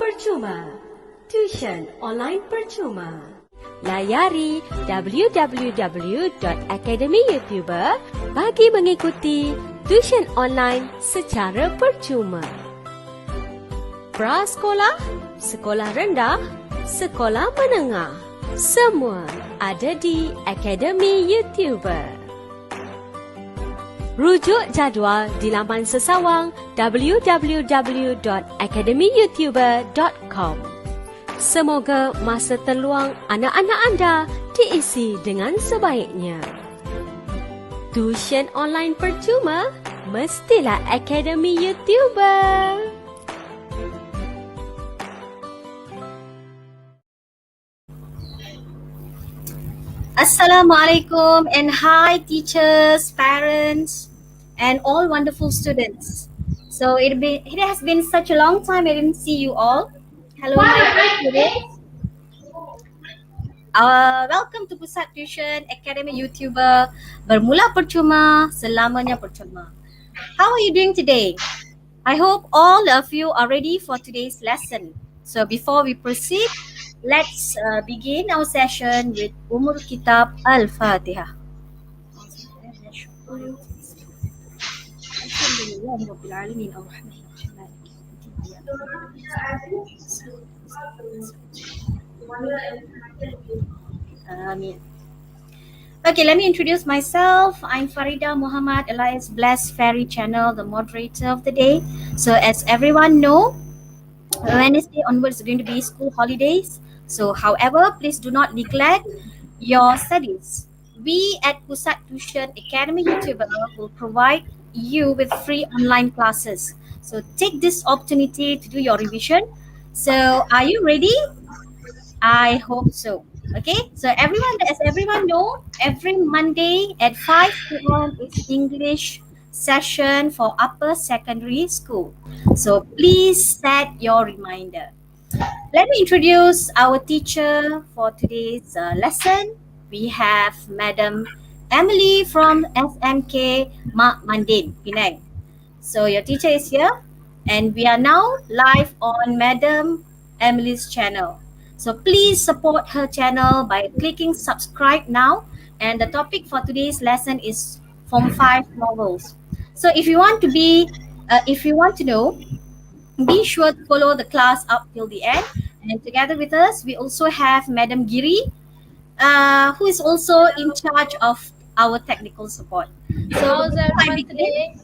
percuma. Tuition online percuma. Layari www.academyyoutuber bagi mengikuti tuition online secara percuma. Prasekolah, sekolah rendah, sekolah menengah, semua ada di Akademi YouTuber. Rujuk jadual di laman sesawang www.academyyoutuber.com. Semoga masa terluang anak-anak anda diisi dengan sebaiknya. Tuition online percuma, mestilah Akademi YouTuber. Assalamualaikum and hi teachers, parents and all wonderful students. So it has been such a long time I didn't see you all. Hello my students. Welcome to Pusat Tuisyen Academy YouTuber. Bermula percuma, selamanya percuma. How are you doing today? I hope all of you are ready for today's lesson. So before we proceed, let's begin our session with Kitab Al-Fatihah. Okay, let me introduce myself. I'm Farida Muhammad, alias Blessed Fairy Channel, the moderator of the day. So as everyone know, Wednesday onwards is going to be school holidays. So however, please do not neglect your studies. We at Pusat Tuisyen Academy YouTuber will provide you with free online classes. So take this opportunity to do your revision. So are you ready? I hope so. Okay, so as everyone know, every Monday at 5 p.m. is English session for upper secondary school. So please set your reminder. Let me introduce our teacher for today's lesson. We have Madam Emily from SMK Mak Mandin, Penang. So your teacher is here and we are now live on Madam Emily's channel. So please support her channel by clicking subscribe now. And the topic for today's lesson is Form 5 novels. So if you want to know, be sure to follow the class up till the end. And together with us, we also have Madam Giri, who is also in charge of our technical support. So How's everyone today?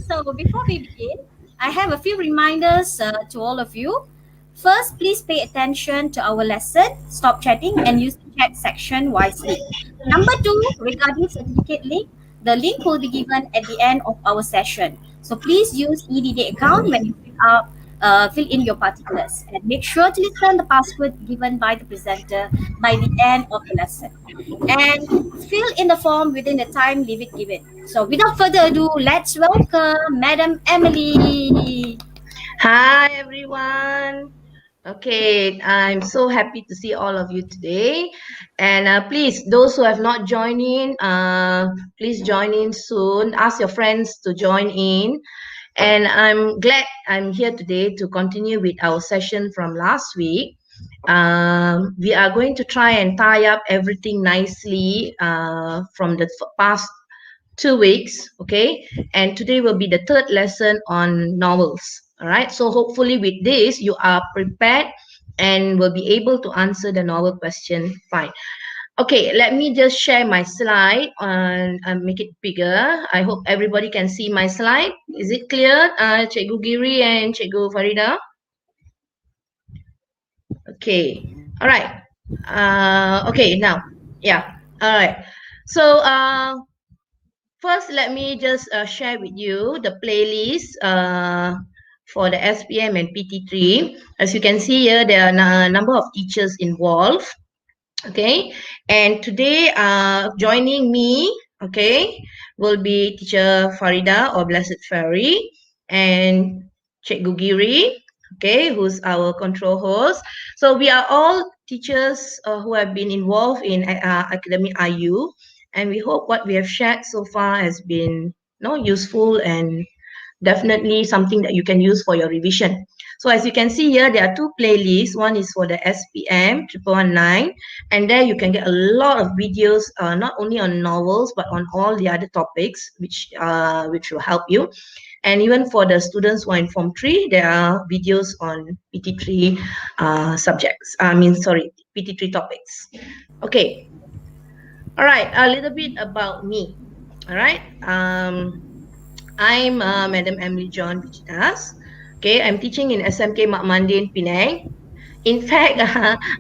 So before we begin, I have a few reminders to all of you. First, please pay attention to our lesson, stop chatting and use the chat section wisely. Number 2, regarding certificate link, the link will be given at the end of our session. So please use EDD account when you fill in your particulars, and make sure to listen the password given by the presenter by the end of the lesson. And fill in the form within the time limit given. So without further ado, let's welcome Madam Emily. Hi everyone. Okay, I'm so happy to see all of you today. And please, those who have not joined in, please join in soon. Ask your friends to join in. And I'm glad I'm here today to continue with our session from last week. We are going to try and tie up everything nicely from the past 2 weeks, okay? And today will be the third lesson on novels. All right, so hopefully with this, you are prepared and will be able to answer the novel question fine. Okay, let me just share my slide and make it bigger. I hope everybody can see my slide. Is it clear, Cikgu Giri and Cikgu Farida? Okay, all right. Okay, now, yeah, all right. So, first, let me just share with you the playlist for the SPM and PT3. As you can see here, there are a number of teachers involved. Okay, and today joining me, okay, will be teacher Farida or Blessed Fairy and Cikgu Giri, okay, who's our control host. So we are all teachers who have been involved in Academy IU, and we hope what we have shared so far has been useful and definitely something that you can use for your revision. So as you can see here, there are two playlists. One is for the SPM 1119, and there you can get a lot of videos, not only on novels but on all the other topics, which will help you. And even for the students who are in Form 3, there are videos on PT3 subjects. PT3 topics. Okay. All right. A little bit about me. All right. I'm Madam Emily John Vichitas. Okay, I'm teaching in SMK Mak Mandin, Penang. In fact,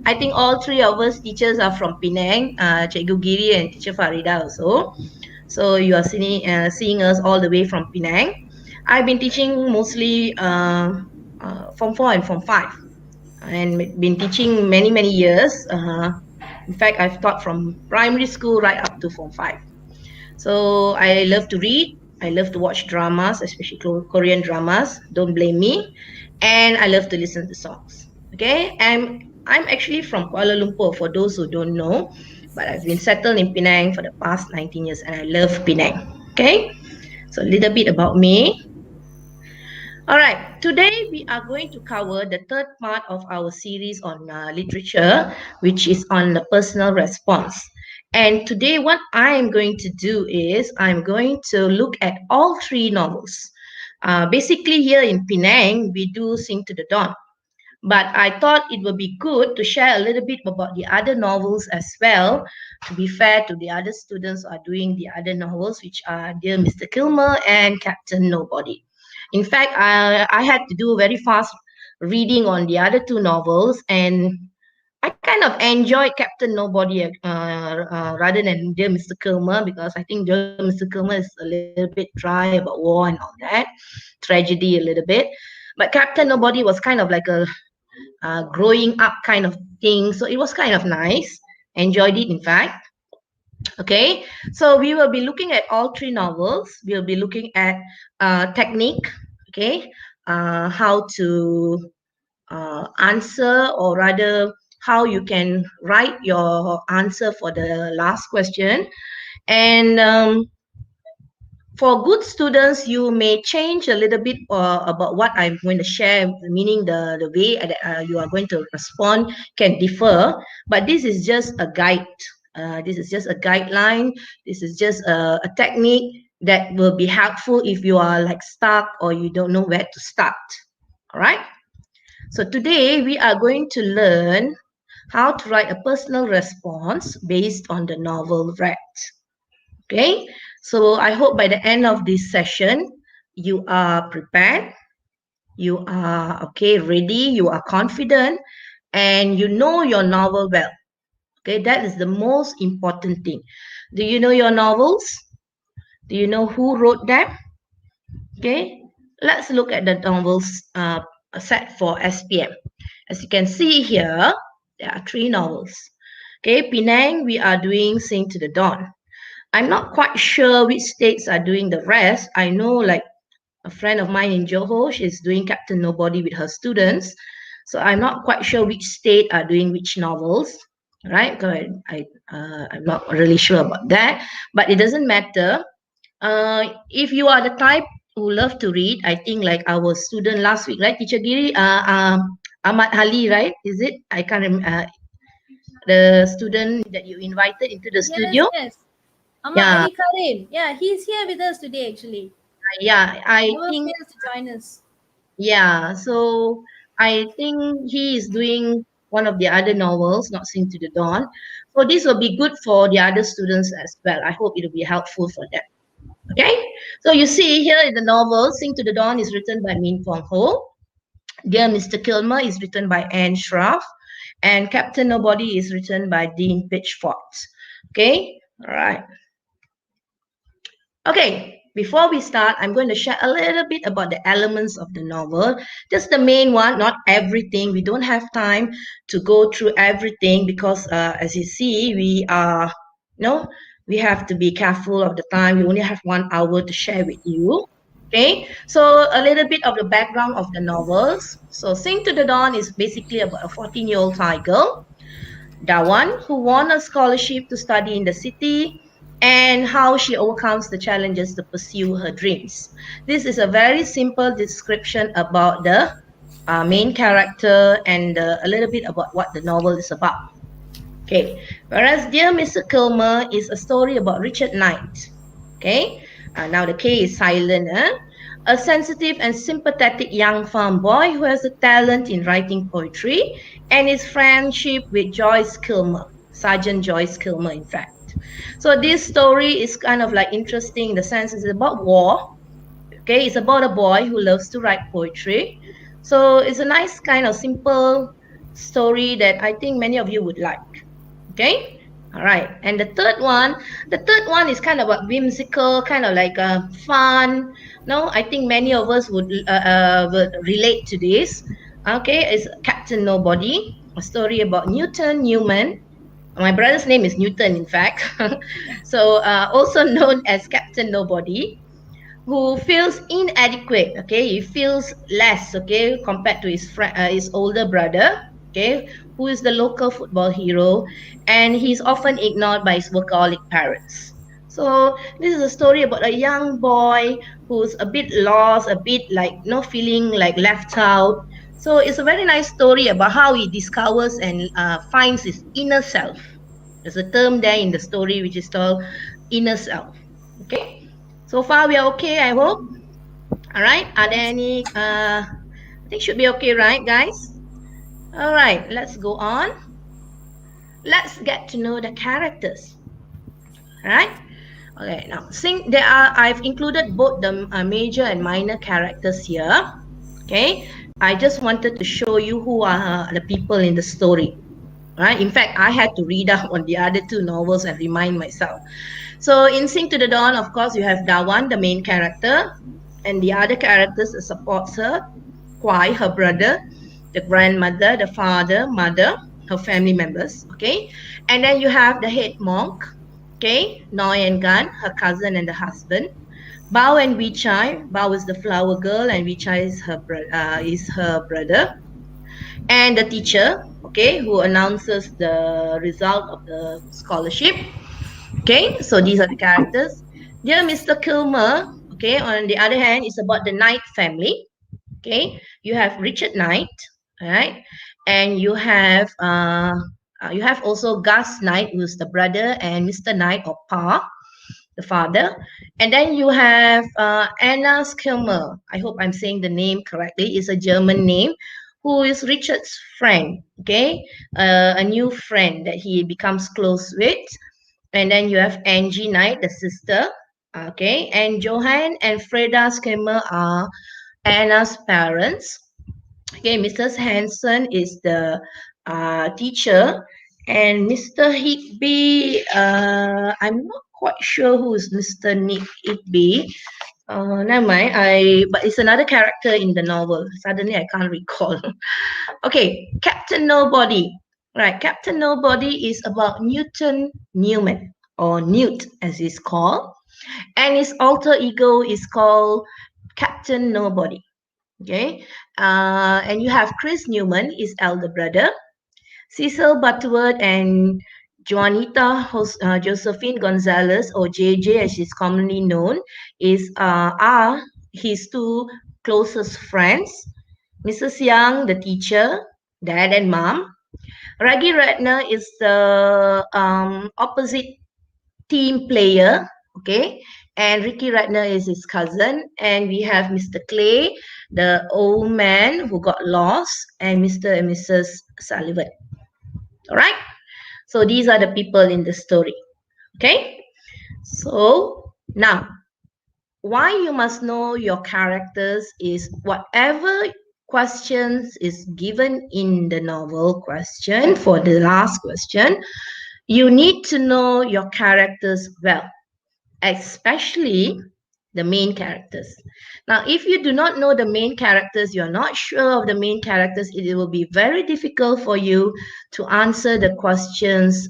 I think all three of us teachers are from Penang, Cikgu Giri and Teacher Farida also. So you are seeing us all the way from Penang. I've been teaching mostly Form 4 and Form 5, and been teaching many years. In fact, I've taught from primary school right up to Form 5. So I love to read. I love to watch dramas, especially Korean dramas. Don't blame me. And I love to listen to songs. Okay, I'm actually from Kuala Lumpur, for those who don't know, but I've been settled in Penang for the past 19 years, and I love Penang. Okay, so a little bit about me. All right, today we are going to cover the third part of our series on literature, which is on the personal response. And today what I am going to do is I'm going to look at all three novels. Basically here in Penang, we do Sing to the Dawn. But I thought it would be good to share a little bit about the other novels as well, to be fair to the other students who are doing the other novels, which are Dear Mr. Kilmer and Captain Nobody. In fact, I had to do very fast reading on the other two novels, and I kind of enjoyed Captain Nobody rather than Dear Mr. Kilmer, because I think Dear Mr. Kilmer is a little bit dry about war and all that, tragedy a little bit. But Captain Nobody was kind of like a growing up kind of thing, so it was kind of nice. Enjoyed it, in fact. Okay, so we will be looking at all three novels. We'll be looking at technique, okay, how to answer, or rather how you can write your answer for the last question. And for good students, you may change a little bit about what I'm going to share, meaning the way that you are going to respond can differ, but this is just a guide. This is just a guideline. This is just a technique that will be helpful if you are like stuck or you don't know where to start. All right. So today we are going to learn how to write a personal response based on the novel read. Okay. So I hope by the end of this session, you are prepared, you are ready, you are confident, and you know your novel well. Okay, that is the most important thing. Do you know your novels? Do you know who wrote them? Okay, let's look at the novels set for SPM. As you can see here, there are three novels. Okay, Penang, we are doing Sing to the Dawn. I'm not quite sure which states are doing the rest. I know like a friend of mine in Johor, she's doing Captain Nobody with her students. So I'm not quite sure which state are doing which novels, right? I'm not really sure about that, but it doesn't matter. If you are the type who love to read, I think like our student last week, right? Teacher Giri, Ahmad Ali, right? Is it? I can't remember. The student that you invited into the studio. Yes. Ahmad Ali Karim. Yeah, he's here with us today actually. Yeah, I think fails to join us. Yeah, so I think he is doing one of the other novels, not Sing to the Dawn. So this will be good for the other students as well. I hope it will be helpful for them. Okay, so you see here in the novel, Sing to the Dawn is written by Min Fong Ho. Dear Mr. Kilmer is written by Anne Schraff. And Captain Nobody is written by Dean Pitchford. Okay, all right. Okay, before we start, I'm going to share a little bit about the elements of the novel. Just the main one, not everything. We don't have time to go through everything because as you see, we have to be careful of the time. We only have 1 hour to share with you. Okay, so a little bit of the background of the novels. So Sing to the Dawn is basically about a 14-year-old Thai girl, Dawan, who won a scholarship to study in the city. and how she overcomes the challenges to pursue her dreams. This is a very simple description about the main character and a little bit about what the novel is about. Okay, whereas Dear Mr. Kilmer is a story about Richard Knight. Okay, now the K is silent. A sensitive and sympathetic young farm boy who has a talent in writing poetry, and his friendship with Joyce Kilmer, Sergeant Joyce Kilmer, in fact. So this story is kind of like interesting in the sense it's about war. Okay, it's about a boy who loves to write poetry. So it's a nice kind of simple story that I think many of you would like. Okay, all right. And the third one is kind of a whimsical, kind of like a fun. No, I think many of us would relate to this. Okay, it's Captain Nobody, a story about Newman. My brother's name is Newton, in fact. So also known as Captain Nobody, who feels inadequate. Okay, he feels less. Okay, compared to his older brother. Okay, who is the local football hero, and he's often ignored by his workaholic parents. So this is a story about a young boy who's a bit lost, a bit like feeling like left out. So it's a very nice story about how he discovers and finds his inner self. There's a term there in the story which is called inner self. Okay, so far we are okay, I hope. All right, are there any I think should be okay, right, guys? All right, let's go on. Let's get to know the characters. All right. Okay, now I've included both the major and minor characters here. Okay, I just wanted to show you who are the people in the story. Right. In fact, I had to read up on the other two novels and remind myself. So in Sing to the Dawn, of course, you have Dawan, the main character, and the other characters that supports her, Kwai, her brother, the grandmother, the father, mother, her family members. Okay, and then you have the head monk. Okay, Noi and Gan, her cousin and the husband. Bao and Wichai. Bao is the flower girl, and Wichai is her brother. And the teacher, okay, who announces the result of the scholarship. Okay, so these are the characters. Dear Mr. Kilmer, okay, on the other hand, is about the Knight family. Okay, you have Richard Knight, all right, and you have also Gus Knight, who's the brother, and Mr. Knight or Pa, the father. And then you have Anna Kilmer. I hope I'm saying the name correctly. It's a German name, who is Richard's friend. Okay, a new friend that he becomes close with. And then you have Angie Knight, the sister. Okay, and Johan and Freda Skimmer are Anna's parents. Okay, Mrs. Hanson is the teacher, and Mr. Higby, I'm not quite sure who is Mr. Nick Higby. Never mind. But it's another character in the novel. Suddenly, I can't recall. Okay, Captain Nobody. Right, Captain Nobody is about Newman, or Newt as he's called, and his alter ego is called Captain Nobody. Okay, and you have Chris Newman, his elder brother, Cecil Butterworth and Juanita Josephine Gonzalez, or JJ as she's commonly known, are his two closest friends. Mrs. Young, the teacher, dad and mom. Raggy Ratner is the opposite team player, okay, and Ricky Ratner is his cousin, and we have Mr. Clay, the old man who got lost, and Mr. and Mrs. Sullivan. All right, so these are the people in the story. Okay, so now why you must know your characters is whatever questions is given in the novel question for the last question, you need to know your characters well, especially the main characters. Now, if you do not know the main characters, you're not sure of the main characters, it will be very difficult for you to answer the questions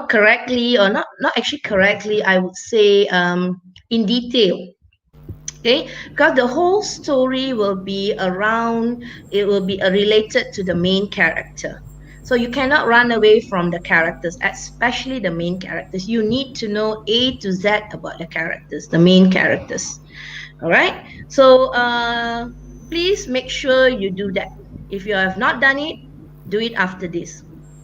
correctly, or not actually correctly, I would say in detail. Okay, because the whole story will be related to the main character. So you cannot run away from the characters, especially the main characters. You need to know A to Z about the characters, the main characters. All right. So please make sure you do that. If you have not done it, do it after this.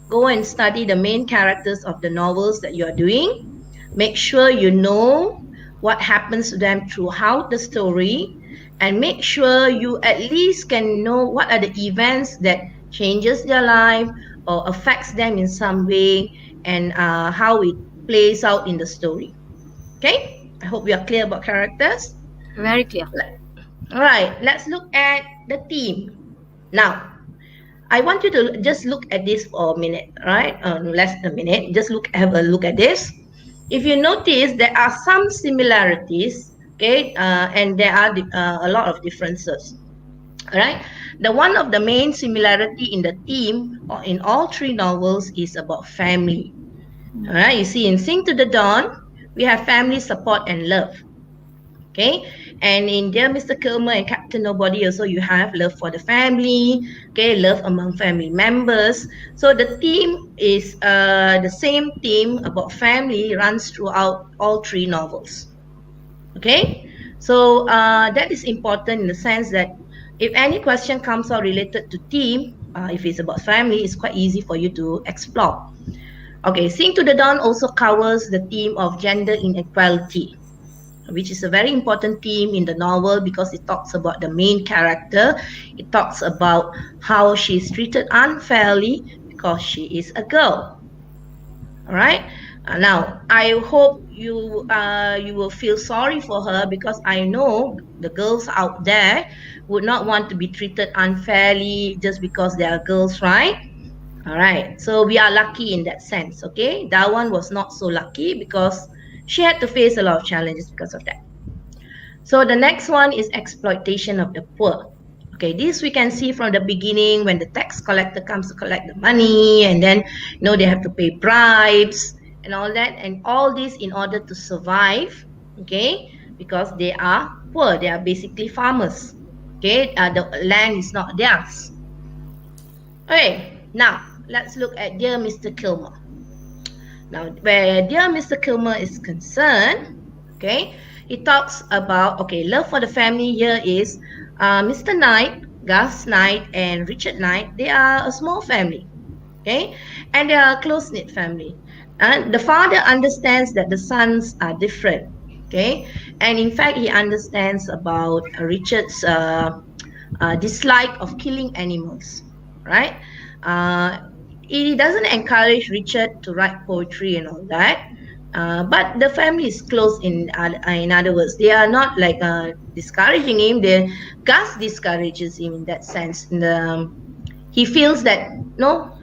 Go and study the main characters of the novels that you are doing. Make sure you know what happens to them throughout the story, and make sure you at least can know what are the events that changes their life or affects them in some way, and how it plays out in the story. Okay, I hope we are clear about characters. Very clear. All right, let's look at the theme. Now, I want you to just look at this for a minute, right? Less than a minute. Just have a look at this. If you notice, there are some similarities, okay, and there are a lot of differences. All right. The one of the main similarity in the theme in all three novels is about family. All right. You see, in Sing to the Dawn, we have family support and love. Okay, and in Dear Mr. Kilmer and Captain Nobody also you have love for the family, okay, love among family members. So the theme is the same theme about family runs throughout all three novels. Okay, so that is important in the sense that if any question comes out related to theme, if it's about family, it's quite easy for you to explore. Okay, Sing to the Dawn also covers the theme of gender inequality, which is a very important theme in the novel because it talks about the main character. It talks about how she's treated unfairly because she is a girl. All right. Now, I hope you will feel sorry for her, because I know the girls out there would not want to be treated unfairly just because they are girls, right? All right. So we are lucky in that sense. Okay. Dawan was not so lucky because she had to face a lot of challenges because of that. So the next one is exploitation of the poor. Okay, this we can see from the beginning when the tax collector comes to collect the money, and then they have to pay bribes and all that, and all this in order to survive. Okay, because they are poor, they are basically farmers. Okay, the land is not theirs. Okay, now let's look at Dear Mr. Kilmer. Now, where Dear Mr. Kilmer is concerned, okay, it talks about, okay, love for the family here is Mr. Knight, Gus Knight, and Richard Knight. They are a small family, okay, and they are a close-knit family. And the father understands that the sons are different, okay, and in fact, he understands about Richard's dislike of killing animals, right? He doesn't encourage Richard to write poetry and all that. But the family is close. In other words, they are not like discouraging him. Gus discourages him in that sense. He feels that no,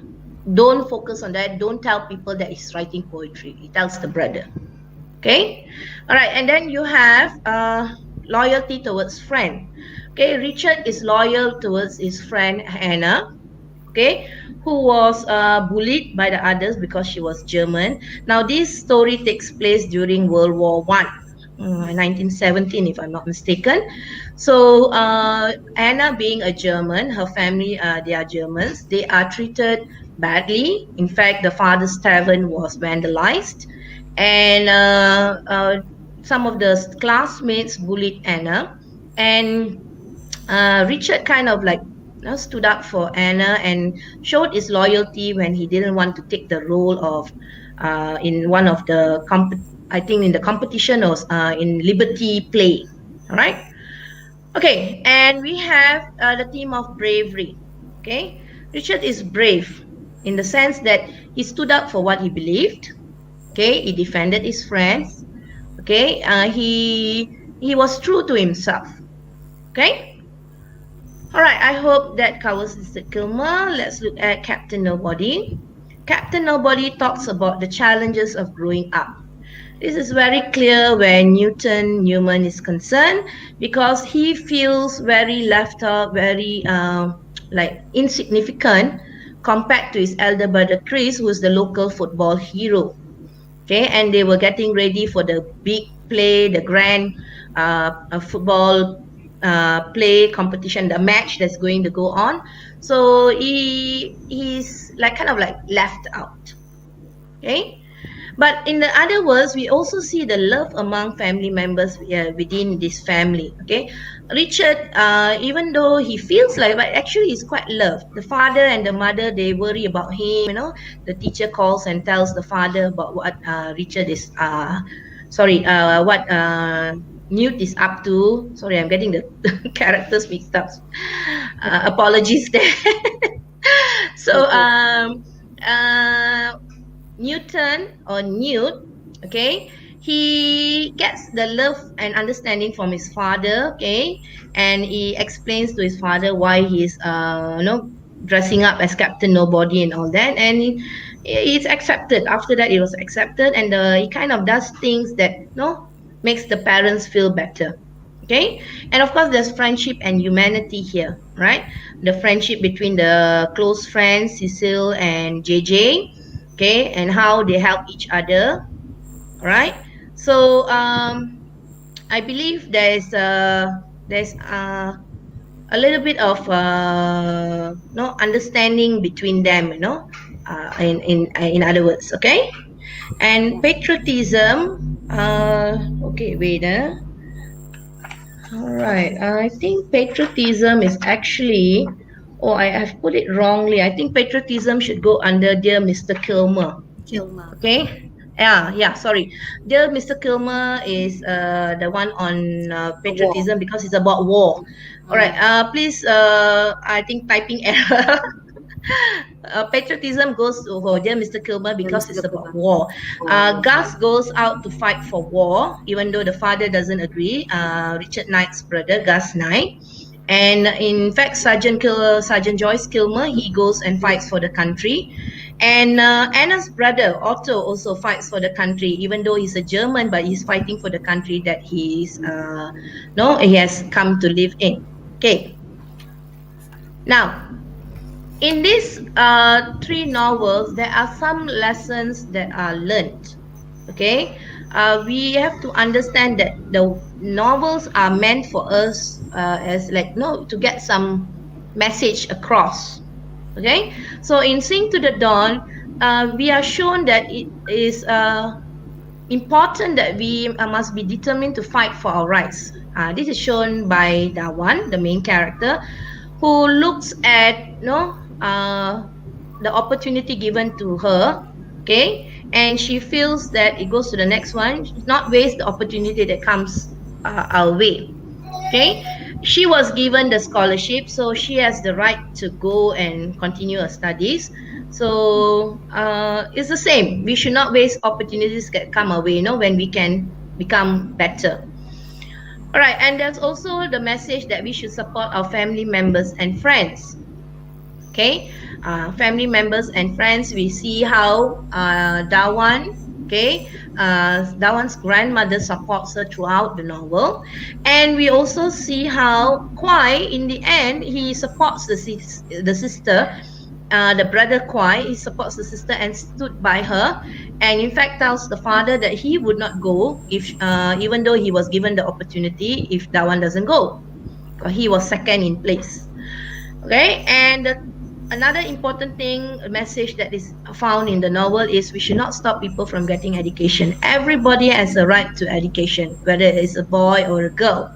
don't focus on that. Don't tell people that he's writing poetry. He tells the brother. Okay, all right. And then you have loyalty towards friend. Okay, Richard is loyal towards his friend Hannah. Okay, who was bullied by the others because she was German. Now, this story takes place during World War I, 1917, if I'm not mistaken. So, Anna being a German, her family, they are Germans. They are treated badly. In fact, the father's tavern was vandalized. And some of the classmates bullied Anna. And Richard kind of like stood up for Anna and showed his loyalty when he didn't want to take the role of in one of the I think in the competition or in Liberty Play. All right. Okay, and we have the theme of bravery. Okay, Richard is brave in the sense that he stood up for what he believed. Okay, he defended his friends. Okay, he was true to himself. Okay. All right, I hope that covers Mr. Kilmer. Let's look at Captain Nobody. Captain Nobody talks about the challenges of growing up. This is very clear where Newman is concerned, because he feels very left out, very like insignificant compared to his elder brother Chris, who is the local football hero. Okay, and they were getting ready for the big play, the grand football play competition, the match that's going to go on. So he's like kind of like left out. Okay. But in the other words, we also see the love among family members within this family. Okay, Richard, even though he feels like, but actually he's quite loved. The father and the mother, they worry about him. You know, the teacher calls and tells the father about what Richard is, what Newt is up to. Sorry, I'm getting the characters mixed up. Apologies there. So, Newt, okay, he gets the love and understanding from his father, okay, and he explains to his father why he's dressing up as Captain Nobody and all that, and it's accepted. After that, it was accepted, and he kind of does things that makes the parents feel better. Okay, and of course there's friendship and humanity here, right? The friendship between the close friends Cecil and JJ, okay, and how they help each other, right? So I believe there's a little bit of understanding between them, in other words, okay. And patriotism, okay, wait, all right, I think patriotism is actually, I have put it wrongly. I think patriotism should go under Dear Mr. Kilmer. Okay. Yeah, sorry. Dear Mr. Kilmer is the one on patriotism because it's about war. All right. Please, I think typing error. Patriotism goes to Dear Mr. Kilmer because it's about war. Gus goes out to fight for war, even though the father doesn't agree. Richard Knight's brother, Gus Knight. And in fact, Sergeant Joyce Kilmer, he goes and fights for the country. And Anna's brother, Otto, also fights for the country, even though he's a German, but he's fighting for the country that he has come to live in. Okay. Now, in these three novels, there are some lessons that are learned. Okay. We have to understand that the novels are meant for us to get some message across. Okay, so in Sing to the Dawn, we are shown that it is important that we must be determined to fight for our rights. This is shown by Dawan, the main character, who looks at the opportunity given to her, okay, and she feels that it goes to the next one, not waste the opportunity that comes our way. Okay, she was given the scholarship, so she has the right to go and continue her studies. So it's the same. We should not waste opportunities that come our way, when we can become better. All right, and there's also the message that we should support our family members and friends. Okay, family members and friends, we see how Dawan, okay, Dawan's grandmother supports her throughout the novel, and we also see how Kwai, in the end, he supports the sister, the brother Kwai, he supports the sister and stood by her, and in fact tells the father that he would not go if, even though he was given the opportunity, if Dawan doesn't go, he was second in place. Okay, and another important thing, a message that is found in the novel is we should not stop people from getting education. Everybody has a right to education, whether it's a boy or a girl.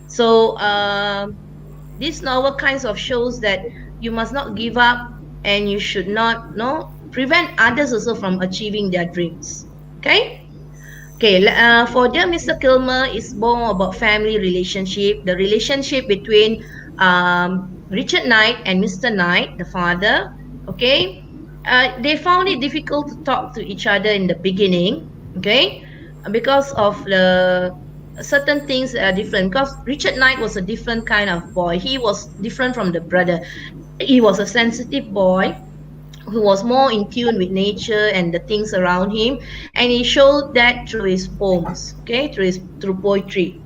So this novel kinds of shows that you must not give up, and you should not prevent others also from achieving their dreams. Okay. Okay, for Dear Mr. Kilmer, it's more about family relationship, the relationship between Richard Knight and Mr. Knight, the father. Okay, they found it difficult to talk to each other in the beginning, okay, because of the certain things that are different. Because Richard Knight was a different kind of boy. He was different from the brother. He was a sensitive boy who was more in tune with nature and the things around him, and he showed that through his poems, okay, through poetry.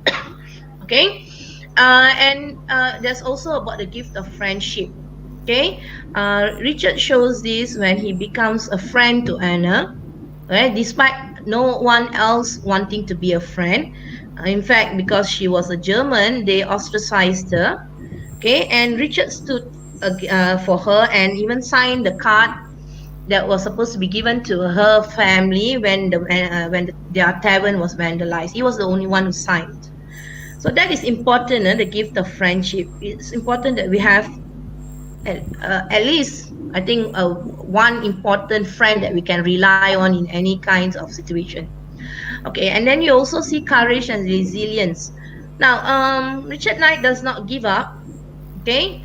Okay, and there's also about the gift of friendship. Okay, Richard shows this when he becomes a friend to Anna, right, despite no one else wanting to be a friend. In fact, because she was a German, they ostracized her. Okay, and Richard stood for her and even signed the card that was supposed to be given to her family when their tavern was vandalized. He was the only one who signed. So that is important, the gift of friendship. It's important that we have at least, I think, one important friend that we can rely on in any kinds of situation. Okay, and then you also see courage and resilience. Now, Richard Knight does not give up. Okay,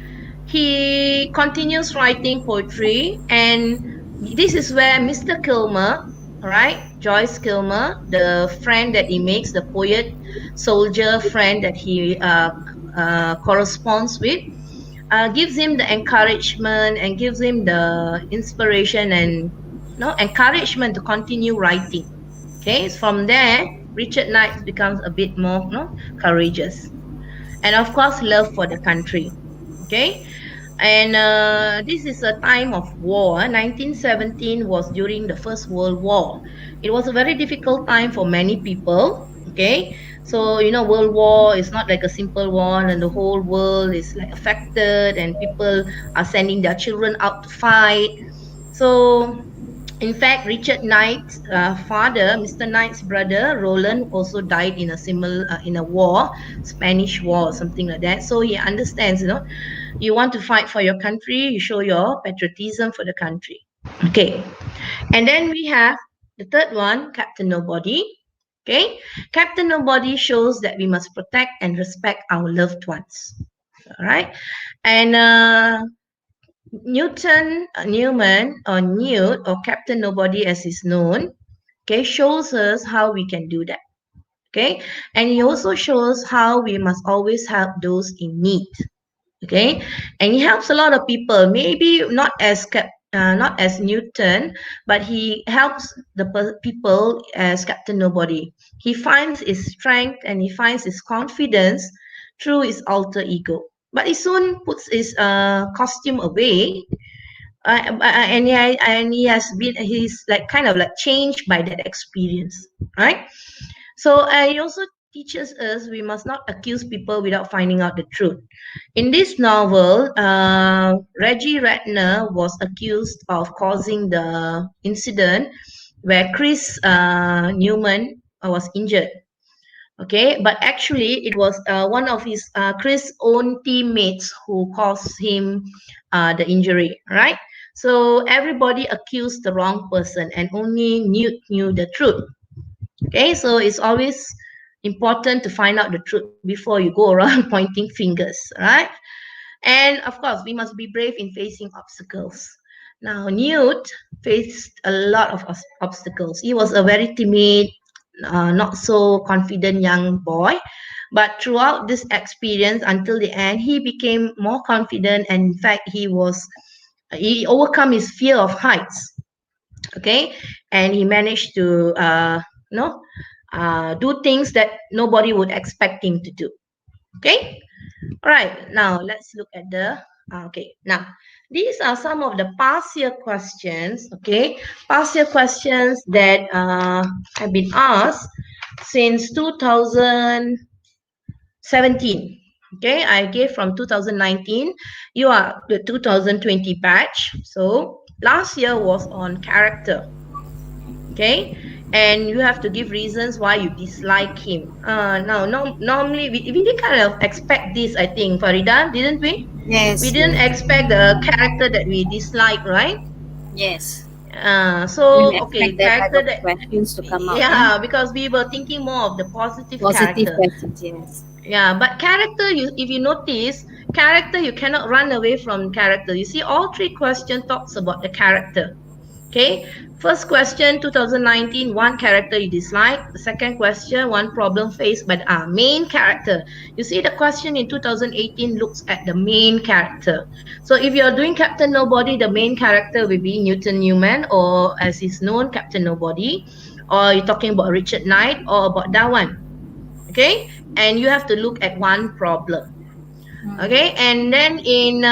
he continues writing poetry, and this is where Mr. Kilmer, right, Joyce Kilmer, the friend that he makes, the poet soldier friend that he corresponds with, gives him the encouragement and gives him the inspiration and encouragement to continue writing. Okay, so from there, Richard Knight becomes a bit more courageous, and of course, love for the country. Okay, and this is a time of war. 1917 was during the First World War. It was a very difficult time for many people. Okay, so World War is not like a simple one, and the whole world is like affected, and people are sending their children out to fight. So, in fact, Richard Knight's father, Mr. Knight's brother, Roland, also died in a similar in a war, Spanish War or something like that. So he understands, you want to fight for your country, you show your patriotism for the country. Okay, and then we have the third one, Captain Nobody. Okay, Captain Nobody shows that we must protect and respect our loved ones. All right, and Newman or Newt or Captain Nobody as is known, okay, shows us how we can do that. Okay, and he also shows how we must always help those in need. Okay, and he helps a lot of people. Maybe not as Newton, but he helps the people as Captain Nobody. He finds his strength and he finds his confidence through his alter ego. But he soon puts his costume away, and he's like kind of like changed by that experience, right? So he also teaches us we must not accuse people without finding out the truth. In this novel, Reggie Ratner was accused of causing the incident where Chris Newman was injured. Okay, but actually it was one of his Chris' own teammates who caused him the injury, right? So everybody accused the wrong person, and only Newt knew the truth. Okay, so it's always important to find out the truth before you go around pointing fingers, right? And of course, we must be brave in facing obstacles. Now, Newt faced a lot of obstacles. He was a very timid, not so confident young boy, but throughout this experience until the end, he became more confident, and in fact, he overcome his fear of heights. Okay, and he managed to do things that nobody would expect him to do. Okay, all right, now let's look at the okay, now these are some of the past year questions. Okay, past year questions that have been asked since 2017. Okay, I gave from 2019. You are the 2020 batch. So last year was on character. Okay, and you have to give reasons why you dislike him. Normally we did kind of expect this, I think, Farida, didn't we? Yes. We didn't expect the character that we dislike, right? Yes. So okay, character that questions to come out. yeah, because we were thinking more of the positive character. questions, yes. Yeah, but character, if you notice, character, you cannot run away from character. You see, all three questions talks about the character. Okay, first question, 2019, one character you dislike. The second question, one problem faced by the main character. You see, the question in 2018 looks at the main character. So if you're doing Captain Nobody, the main character will be Newman, or as is known, Captain Nobody, or you're talking about Richard Knight or about Dawan. Okay, and you have to look at one problem. Okay, and then in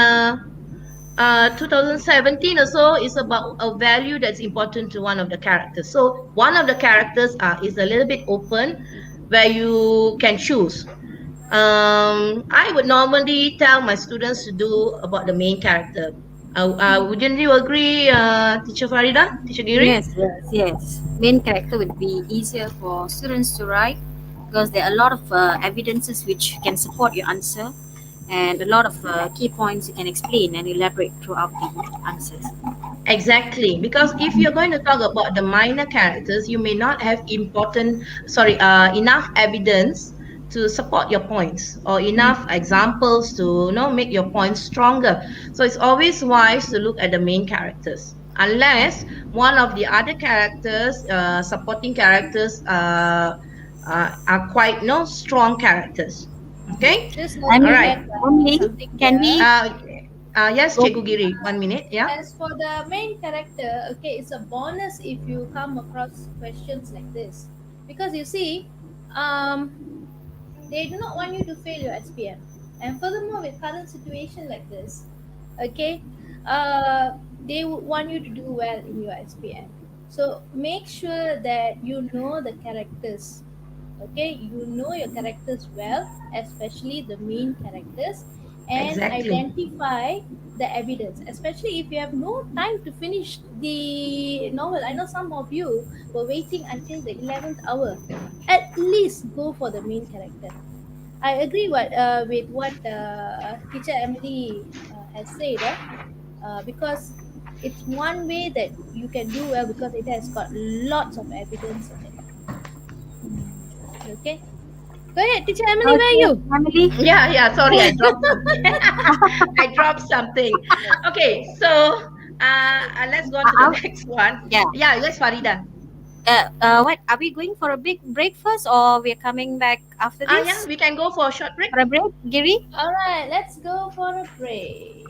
2017 or so is about a value that's important to one of the characters. So one of the characters is a little bit open, where you can choose. I would normally tell my students to do about the main character. Wouldn't you agree, Teacher Farida, Teacher Giri? Yes. Main character would be easier for students to write because there are a lot of evidences which can support your answer and a lot of key points you can explain and elaborate throughout the answers. Exactly, because if you're going to talk about the minor characters, you may not have enough evidence to support your points or enough examples to make your points stronger. So it's always wise to look at the main characters, unless one of the other characters, supporting characters, are quite strong characters. Okay, Just all let me right. add Emily, something can we here. Yes, go? Cikgu Giri, 1 minute. Yeah. As for the main character, okay, it's a bonus if you come across questions like this, because you see, they do not want you to fail your SPM, and furthermore, with current situation like this, okay, they would want you to do well in your SPM. So make sure that you know the characters. Okay, you know your characters well, especially the main characters, and Exactly. identify the evidence, especially if you have no time to finish the novel. I know some of you were waiting until the 11th hour. At least go for the main character. I agree with what teacher Emily has said, because it's one way that you can do well because it has got lots of evidence in it. Okay, go ahead, teacher Emily. Where are Okay, you? Emily. Yeah, sorry, I dropped something. I dropped something. Okay, so let's go on to the next one. Yeah. Yes, Farida. What are we going for a big break first, or we're coming back after Yeah, this we can go for a short break. for a break, Giri? All right, let's go for a break.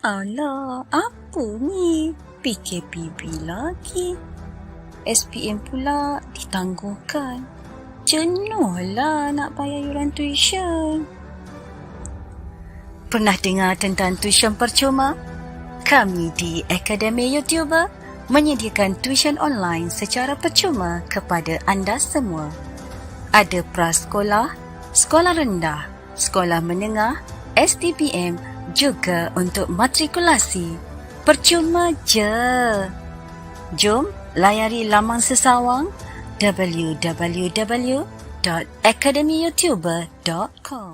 Alah, apa ni? PKPB lagi. SPM pula ditangguhkan. Jenuhlah nak bayar yuran tuition. Pernah dengar tentang tuition percuma? Kami di Akademi YouTuber menyediakan tuition online secara percuma kepada anda semua. Ada prasekolah, sekolah rendah, sekolah menengah, STPM, juga untuk matrikulasi. Percuma je. Jom layari laman sesawang www.academyyoutuber.com.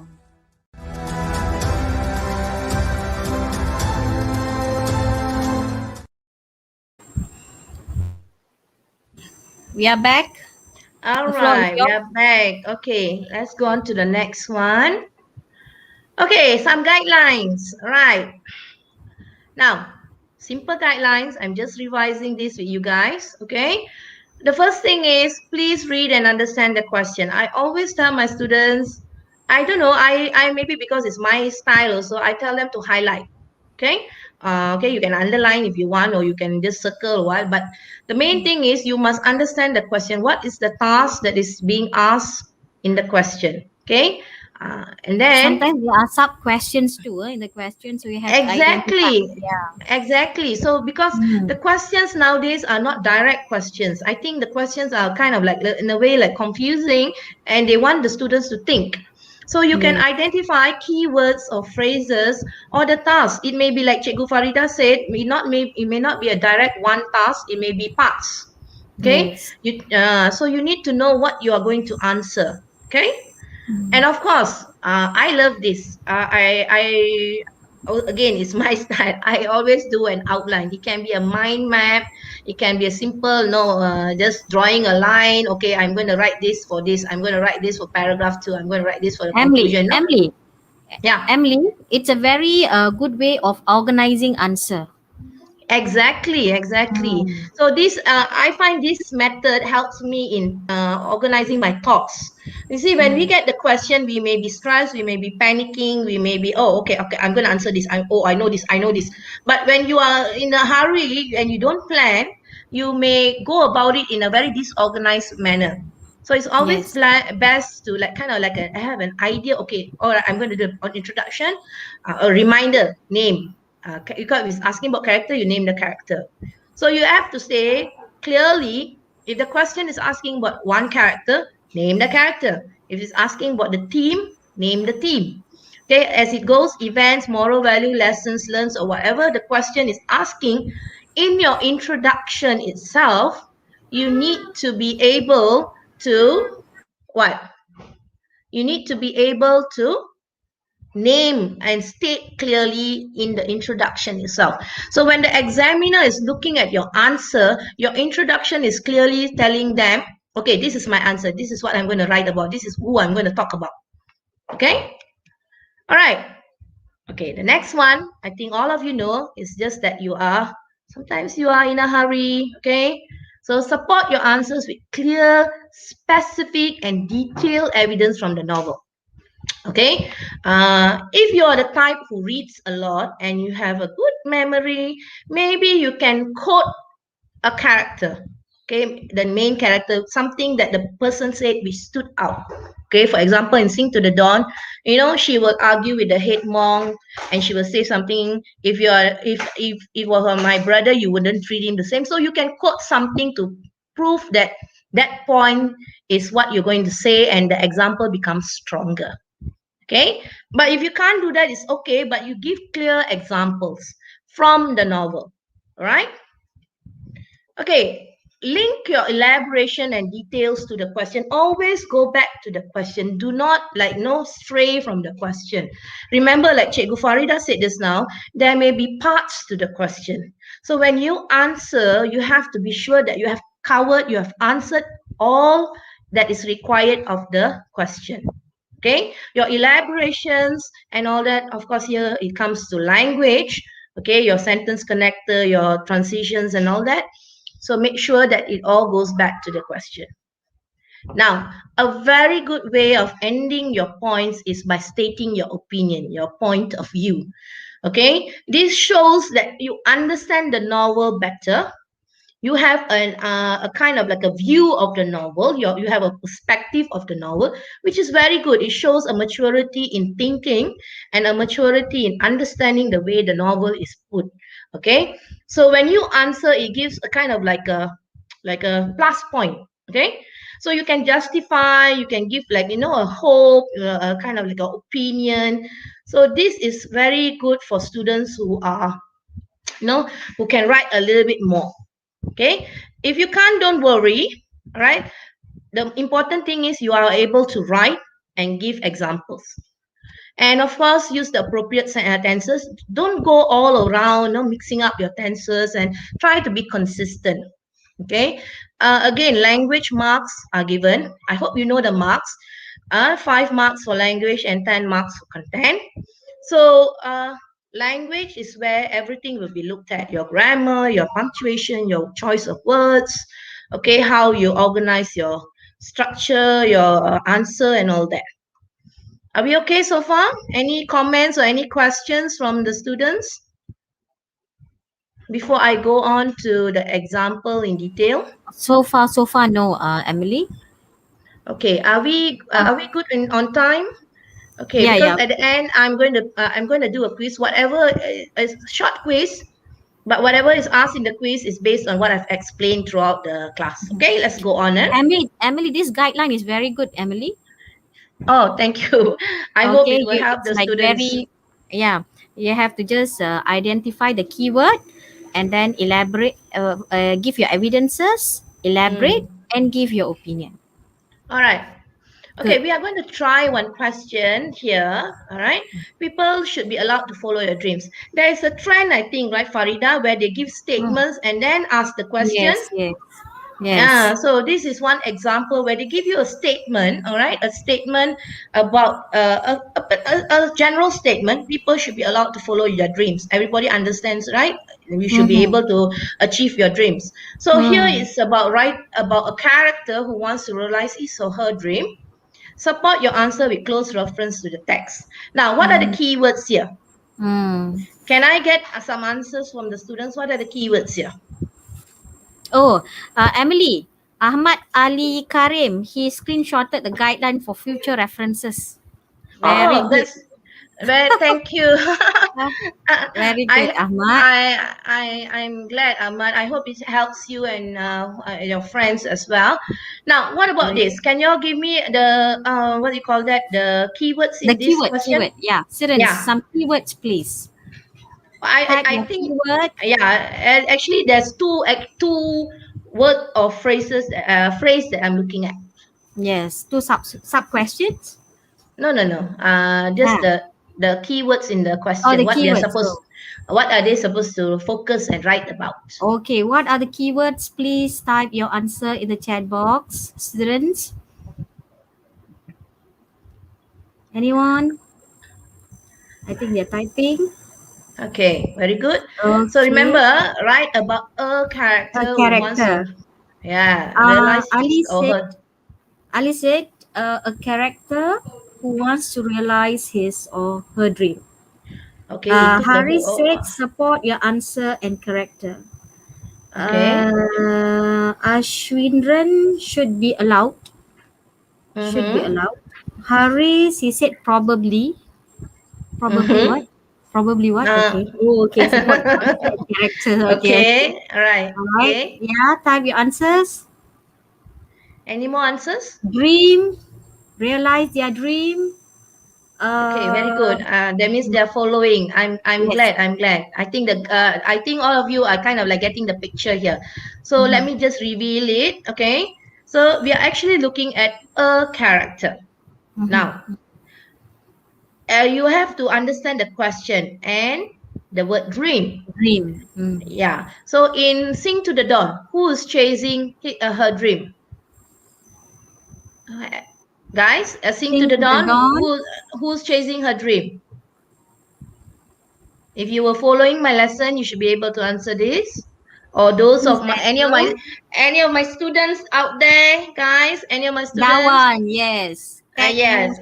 We are back. All The floor is right, we yours. are back. Okay, let's go on to the next one. Okay, some guidelines. Right. Now, simple guidelines. I'm just revising this with you guys. Okay. The first thing is please read and understand the question. I always tell my students, I don't know, I maybe because it's my style also, I tell them to highlight. Okay. Okay, you can underline if you want, or you can just circle what. But the main thing is you must understand the question. What is the task that is being asked in the question? Okay. And then Sometimes there are sub questions too in the question, so you have to identify. Exactly. So because the questions nowadays are not direct questions, I think the questions are kind of like in a way like confusing, and they want the students to think. So you can identify keywords or phrases or the task. It may be like Cikgu Farida said, it may not be a direct one task, it may be parts. Okay. Yes. So you need to know what you are going to answer. Okay. And of course, I love this. Again, it's my style. I always do an outline. It can be a mind map. It can be a simple, just drawing a line. Okay, I'm going to write this for this. I'm going to write this for paragraph 2. I'm going to write this for the conclusion. Emily, it's a very good way of organizing answer. Exactly. So this, I find this method helps me in organizing my thoughts. You see, when we get the question, we may be stressed, we may be panicking, we may be, okay, I'm going to answer this. I know this. But when you are in a hurry and you don't plan, you may go about it in a very disorganized manner. So it's always best to I have an idea. Okay, all right, I'm going to do an introduction, a reminder, name. Because it's asking about character, you name the character. So you have to say clearly If the question is asking about one character, name the character. If it's asking about the theme, name the theme. Okay, as it goes, events, moral value, lessons learned, or whatever the question is asking, in your introduction itself, you need to be able to what? You need to be able to name and state clearly in the introduction itself. So when the examiner is looking at your answer, your introduction is clearly telling them, okay, this is my answer. This is what I'm going to write about. This is who I'm going to talk about. Okay? All right. Okay, the next one, I think all of you know, is just that sometimes you are in a hurry. Okay? So support your answers with clear, specific, and detailed evidence from the novel. Okay, if you are the type who reads a lot and you have a good memory, maybe you can quote a character, okay, the main character, something that the person said which stood out. Okay, for example, in Sing to the Dawn, she will argue with the head monk and she will say something, if it was my brother, you wouldn't treat him the same. So you can quote something to prove that that point is what you're going to say and the example becomes stronger. Okay, but if you can't do that, it's okay, but you give clear examples from the novel. All right. Okay, link your elaboration and details to the question. Always go back to the question. Do not stray from the question. Remember, like Cikgu Farida said just now, there may be parts to the question. So when you answer, you have to be sure that you have answered all that is required of the question. Okay, your elaborations and all that, of course, here it comes to language. Okay, your sentence connector, your transitions and all that. So make sure that it all goes back to the question. Now, a very good way of ending your points is by stating your opinion, your point of view. Okay, this shows that you understand the novel better. You have a kind of like a view of the novel. You have a perspective of the novel, which is very good. It shows a maturity in thinking and a maturity in understanding the way the novel is put. Okay, so when you answer, it gives a kind of like a plus point. Okay, so you can justify, you can give a hope, a kind of like an opinion. So this is very good for students who are who can write a little bit more. Okay, if you can't, don't worry. All right, the important thing is you are able to write and give examples, and of course use the appropriate tenses. Don't go all around mixing up your tenses, and try to be consistent. Okay, again, language marks are given. I hope you know the marks. 5 marks for language and 10 marks for content. So language is where everything will be looked at: your grammar, your punctuation, your choice of words, okay, how you organize your structure, your answer and all that. Are we okay so far? Any comments or any questions from the students before I go on to the example in detail? So far, no, Emily. Okay, are we good on time? Okay, Yeah, because yeah. at the end I'm going to do a quiz, whatever is short quiz, but whatever is asked in the quiz is based on what I've explained throughout the class. Okay, let's go on. Emily, this guideline is very good, Emily. Oh, thank you. I hope Okay, it will help it's the like students. yeah, you have to just identify the keyword and then elaborate, give your evidences, elaborate, and give your opinion. All right. Okay, Good. we are going to try one question here. All right. People should be allowed to follow your dreams. There is a trend, I think, right, Farida, where they give statements and then ask the question. Yes, yes, Yeah, yes. so this is one example where they give you a statement, all right, a statement about a general statement. People should be allowed to follow their dreams. Everybody understands, right? You should be able to achieve your dreams. So here is about a character who wants to realize his or her dream. Support your answer with close reference to the text. Now, what are the keywords here? Can I get some answers from the students? What are the keywords here? Oh, Emily, Ahmad Ali Karim, he screenshotted the guideline for future references. Very Oh, good. Well, thank you. Very good, Ahmad. I'm glad, Ahmad. I hope it helps you and your friends as well. Now, what about this? Can you all give me the what do you call that? The keywords The in this keyword, question? yeah. Students, Yeah. some keywords, please. I Type I your think keyword. actually there's two word or phrase that I'm looking at. Yes, two sub questions. No. Just Ah. the keywords in the Oh, question. the keywords. Oh. What are they supposed to focus and write about? Okay, what are the keywords? Please type your answer in the chat box, students. Anyone? I think they're typing. Okay, very good. Okay. So remember, write about a character A who wants to, character. realize his Ali or said, her. a character who wants to realize his or her dream. Okay, he took the Haris whole. said, support your answer and character. Okay. Ashwindran should be allowed. Should be Mm-hmm. allowed. Haris, he said probably. Probably Mm-hmm. what? Probably what? Okay. Oh, okay. Support your answer and character. Okay. Okay, all right. All right. Okay. Yeah. Type your answers. Any more answers? Dream. Realize their dream. Okay, very good. That means they're following. I'm Yes. glad. I'm glad. I think all of you are kind of like getting the picture here. So let me just reveal it. Okay. So we are actually looking at a character. Now, you have to understand the question and the word dream. Dream. Yeah. So in Sing to the Dawn, who is chasing her dream? Guys, Sing to the Dawn, who's chasing her dream? If you were following my lesson, you should be able to answer this. Or those of my any of my students out there, guys, any of my students? Dawan, yes. Yes.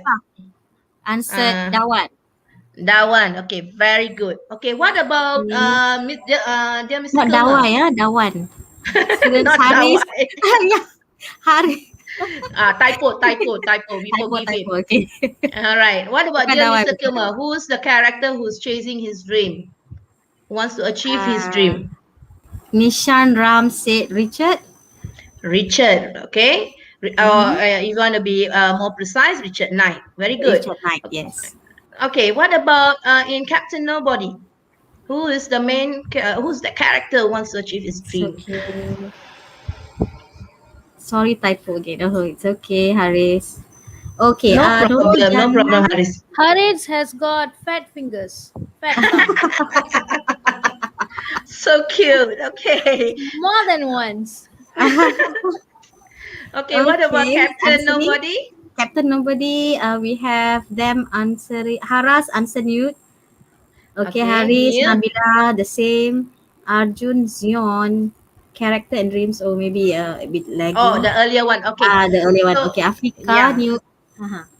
Answered Dawan. Dawan, okay, very good. Okay, what about dear Mr. Not Kulma? Dawai, Dawan. Students Not Haris. Dawai. Yeah, Haris. Typo. We forgive him. Okay. All right. What about Bukan dear Dawai, Mr. bukan Kulma? Who's the character who's chasing his dream? Who wants to achieve his Dawai. dream? Nishan Ram said Richard. Richard, okay. You want to be more precise, Richard Knight. Very good. Richard Knight, yes. Okay, what about in Captain Nobody? Who is the main? Who's the character who wants to achieve his dream? Okay. Sorry, typo again. Oh, it's okay, Haris. Okay. No problem, Haris. Haris has got fat fingers. Fat thumb. So cute. Okay. More than once. Okay, what about Captain Nobody? Captain Nobody, we have them answering. Haras answer nude. Okay, Haris, nude. Nabila, the same. Arjun, Zion, character and dreams, or maybe a bit laggy. Oh, the earlier one. Okay. The earlier one. Okay, Africa, nude.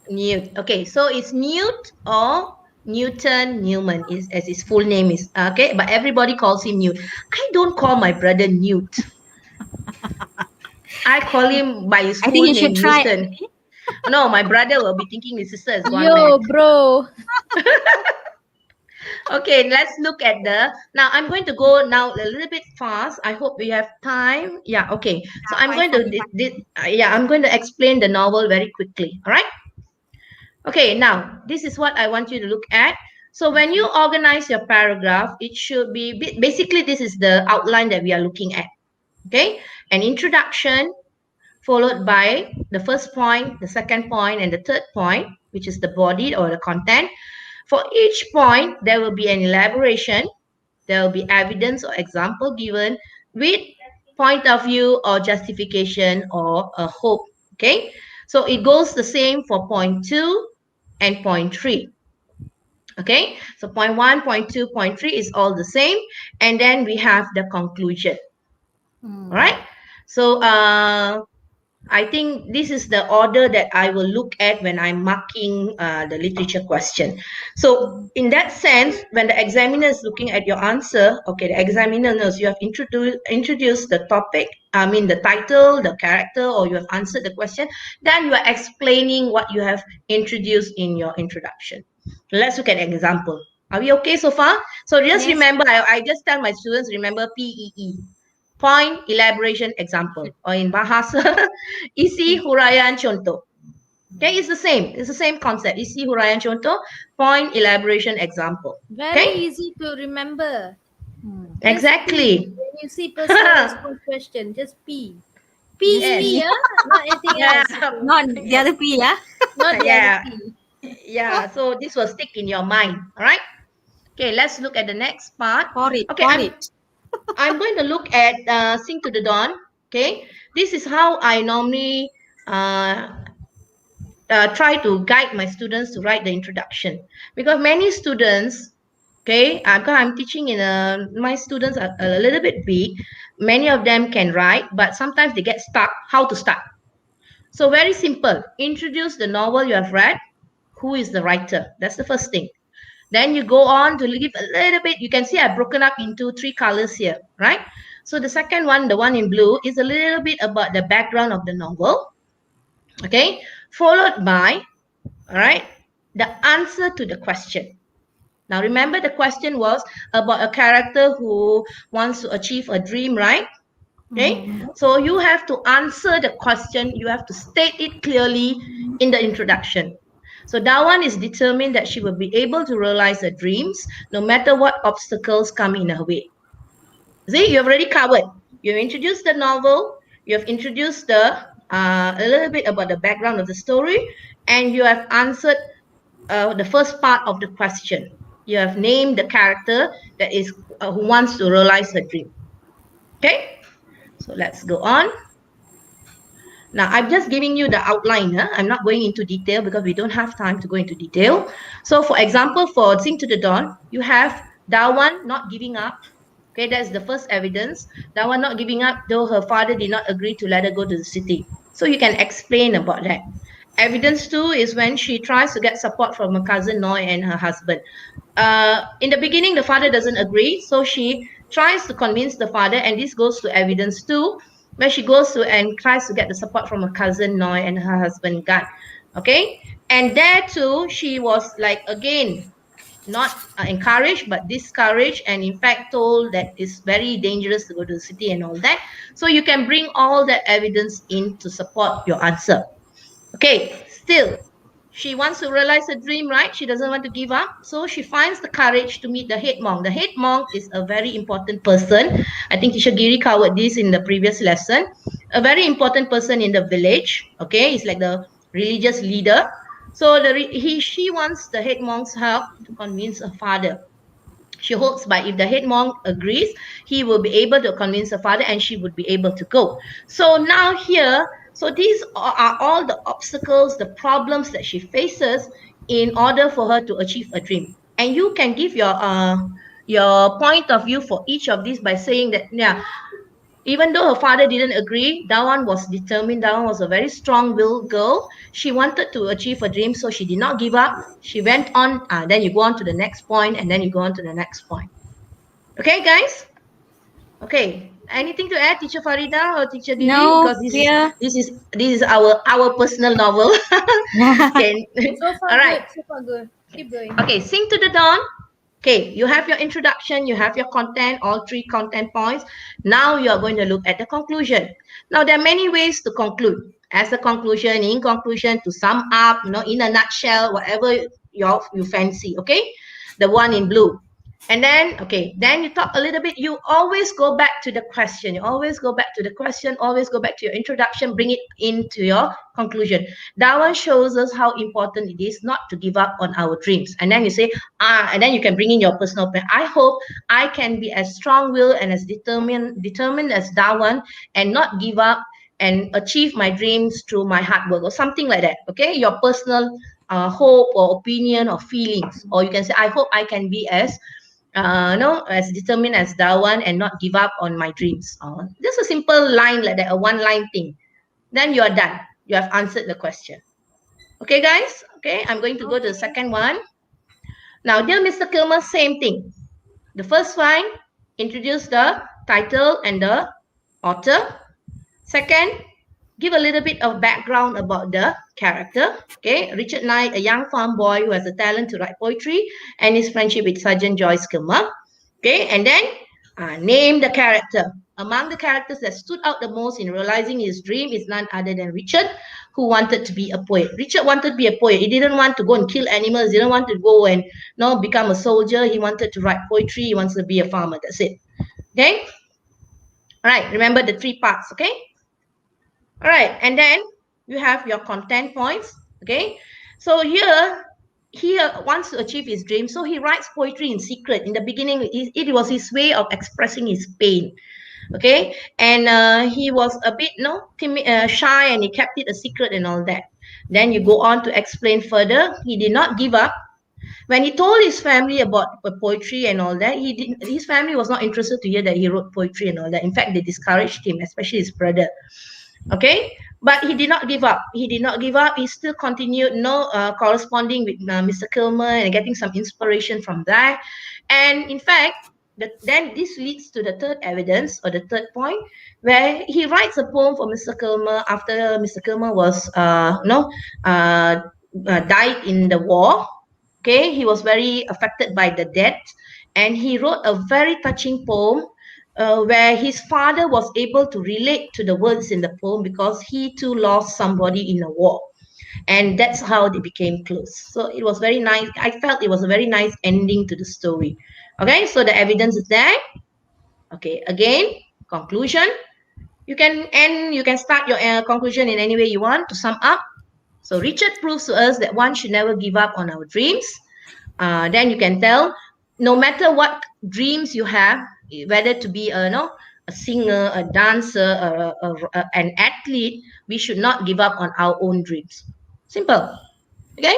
Nude. Okay, so it's Newt or Newton Newman as his full name is. Okay, but everybody calls him Newt. I don't call my brother Newt. I call him by his full name, Newton. No, my brother will be thinking his sister is one man. Bro. Okay, let's look at now I'm going to go now a little bit fast. I hope we have time. Yeah, okay. So I'm going to explain the novel very quickly. All right? Okay, now this is what I want you to look at. So when you organize your paragraph, it should be basically this is the outline that we are looking at. Okay, an introduction followed by the first point, the second point, and the third point, which is the body or the content. For each point, there will be an elaboration. There will be evidence or example given with point of view or justification or a hope. Okay, so it goes the same for point 2 and point 3. Okay, so point 1, point 2, point 3 is all the same. And then we have the conclusion. All right, so I think this is the order that I will look at when I'm marking the literature question. So in that sense, when the examiner is looking at your answer, okay, the examiner knows you have introduced the topic, the title, the character, or you have answered the question, then you are explaining what you have introduced in your introduction. Let's look at an example. Are we okay so far? So just remember, I just tell my students, remember PEE. Point, elaboration, example. Or in bahasa, isi, huraian, contoh. Okay, it's the same. It's the same concept. Isi, huraian, contoh, point, elaboration, example. Very easy to remember. Just Exactly. P. When you see personal response question, just P. P is Yes. P, not anything else. Not the other P, yeah? Not the Yeah. other P. Yeah, so this will stick in your mind. All right. Okay, let's look at the next part. For it, Okay, for it. I'm going to look at Sing to the Dawn. Okay, this is how I normally try to guide my students to write the introduction, because many students, okay, because I'm teaching in my students are a little bit big. Many of them can write, but sometimes they get stuck. How to start? So very simple. Introduce the novel you have read. Who is the writer? That's the first thing. Then you go on to give a little bit. You can see I've broken up into 3 colors here, right? So the second one, the one in blue, is a little bit about the background of the novel. Okay, followed by, all right, the answer to the question. Now remember, the question was about a character who wants to achieve a dream, right? Okay, so you have to answer the question. You have to state it clearly in the introduction. So Dawan is determined that she will be able to realize her dreams no matter what obstacles come in her way. See, you've already covered. You've introduced the novel. You have introduced the a little bit about the background of the story, and you have answered the first part of the question. You have named the character that is who wants to realize her dream. Okay, so let's go on. Now, I'm just giving you the outline. I'm not going into detail because we don't have time to go into detail. So, for example, for Sing to the Dawn, you have Dawan not giving up. Okay, that's the first evidence. Dawan not giving up, though her father did not agree to let her go to the city. So, you can explain about that. Evidence 2 is when she tries to get support from her cousin Noy and her husband. In the beginning, the father doesn't agree. So, she tries to convince the father, and this goes to evidence 2, where she goes to and tries to get the support from her cousin Noy and her husband Gan. Okay, and there too, she was like, again, not encouraged but discouraged, and in fact told that it's very dangerous to go to the city and all that. So you can bring all that evidence in to support your answer. Okay, still, she wants to realize her dream, right? She doesn't want to give up. So she finds the courage to meet the head monk. The head monk is a very important person. I think Teacher Giri covered this in the previous lesson. A very important person in the village. Okay, he's like the religious leader. So she wants the head monk's help to convince her father. She hopes by if the head monk agrees, he will be able to convince her father and she would be able to go. So now here, so these are all the obstacles, the problems that she faces in order for her to achieve a dream. And you can give your point of view for each of these by saying that, yeah, even though her father didn't agree, Dawan was determined. Dawan was a very strong-willed girl. She wanted to achieve her dream, so she did not give up. She went on. Then you go on to the next point, and then you go on to the next point. Okay, guys? Okay. Anything to add, Teacher Farida or Teacher Giri? No, Because this is our personal novel. Okay. So far All right. good. So far good. Keep going. Okay, Sing to the Dawn. Okay, you have your introduction, you have your content, all 3 content points. Now you are going to look at the conclusion. Now there are many ways to conclude. As a conclusion, in conclusion, to sum up, in a nutshell, whatever you fancy, okay? The one in blue. And then, okay, then you talk a little bit. You always go back to the question. You always go back to the question, always go back to your introduction, bring it into your conclusion. That one shows us how important it is not to give up on our dreams. And then you say, and then you can bring in your personal opinion. I hope I can be as strong-willed and as determined as Dawan and not give up and achieve my dreams through my hard work or something like that. Okay, your personal hope or opinion or feelings. Or you can say, I hope I can be as determined as Dawan and not give up on my dreams. Just a simple line like that, a one-line thing. Then you are done. You have answered the question. Okay, guys? Okay, I'm going to go to the second one. Now, dear Mr. Kilmer, same thing. The first line, introduce the title and the author. Second, give a little bit of background about the character. Okay, Richard Knight, a young farm boy who has a talent to write poetry, and his friendship with Sergeant Joyce Kilmer. Okay, and then name the character. Among the characters that stood out the most in realizing his dream is none other than Richard, who wanted to be a poet. Richard wanted to be a poet. He didn't want to go and kill animals. He didn't want to go and become a soldier. He wanted to write poetry. He wants to be a farmer. That's it. Okay. All right. Remember the 3 parts. Okay. All right. And then you have your content points. Okay. So here he wants to achieve his dream, so he writes poetry in secret. In the beginning, it was his way of expressing his pain. Okay, and he was a bit timid, shy, and he kept it a secret and all that. Then you go on to explain further. He did not give up. When he told his family about poetry and all that, his family was not interested to hear that he wrote poetry and all that. In fact, they discouraged him, especially his brother. Okay, but he did not give up. He did not give up. He still continued, corresponding with Mr. Kilmer and getting some inspiration from that. And in fact, then this leads to the third evidence, or the third point, where he writes a poem for Mr. Kilmer after Mr. Kilmer was, died in the war. Okay, he was very affected by the death, and he wrote a very touching poem. Where his father was able to relate to the words in the poem because he too lost somebody in a war. And that's how they became close. So it was very nice. I felt it was a very nice ending to the story. Okay, so the evidence is there. Okay, again, conclusion. You can start your conclusion in any way you want to sum up. So Richard proves to us that one should never give up on our dreams. Then you can tell, no matter what dreams you have, whether to be a singer, a dancer, an athlete, we should not give up on our own dreams. Simple. Okay?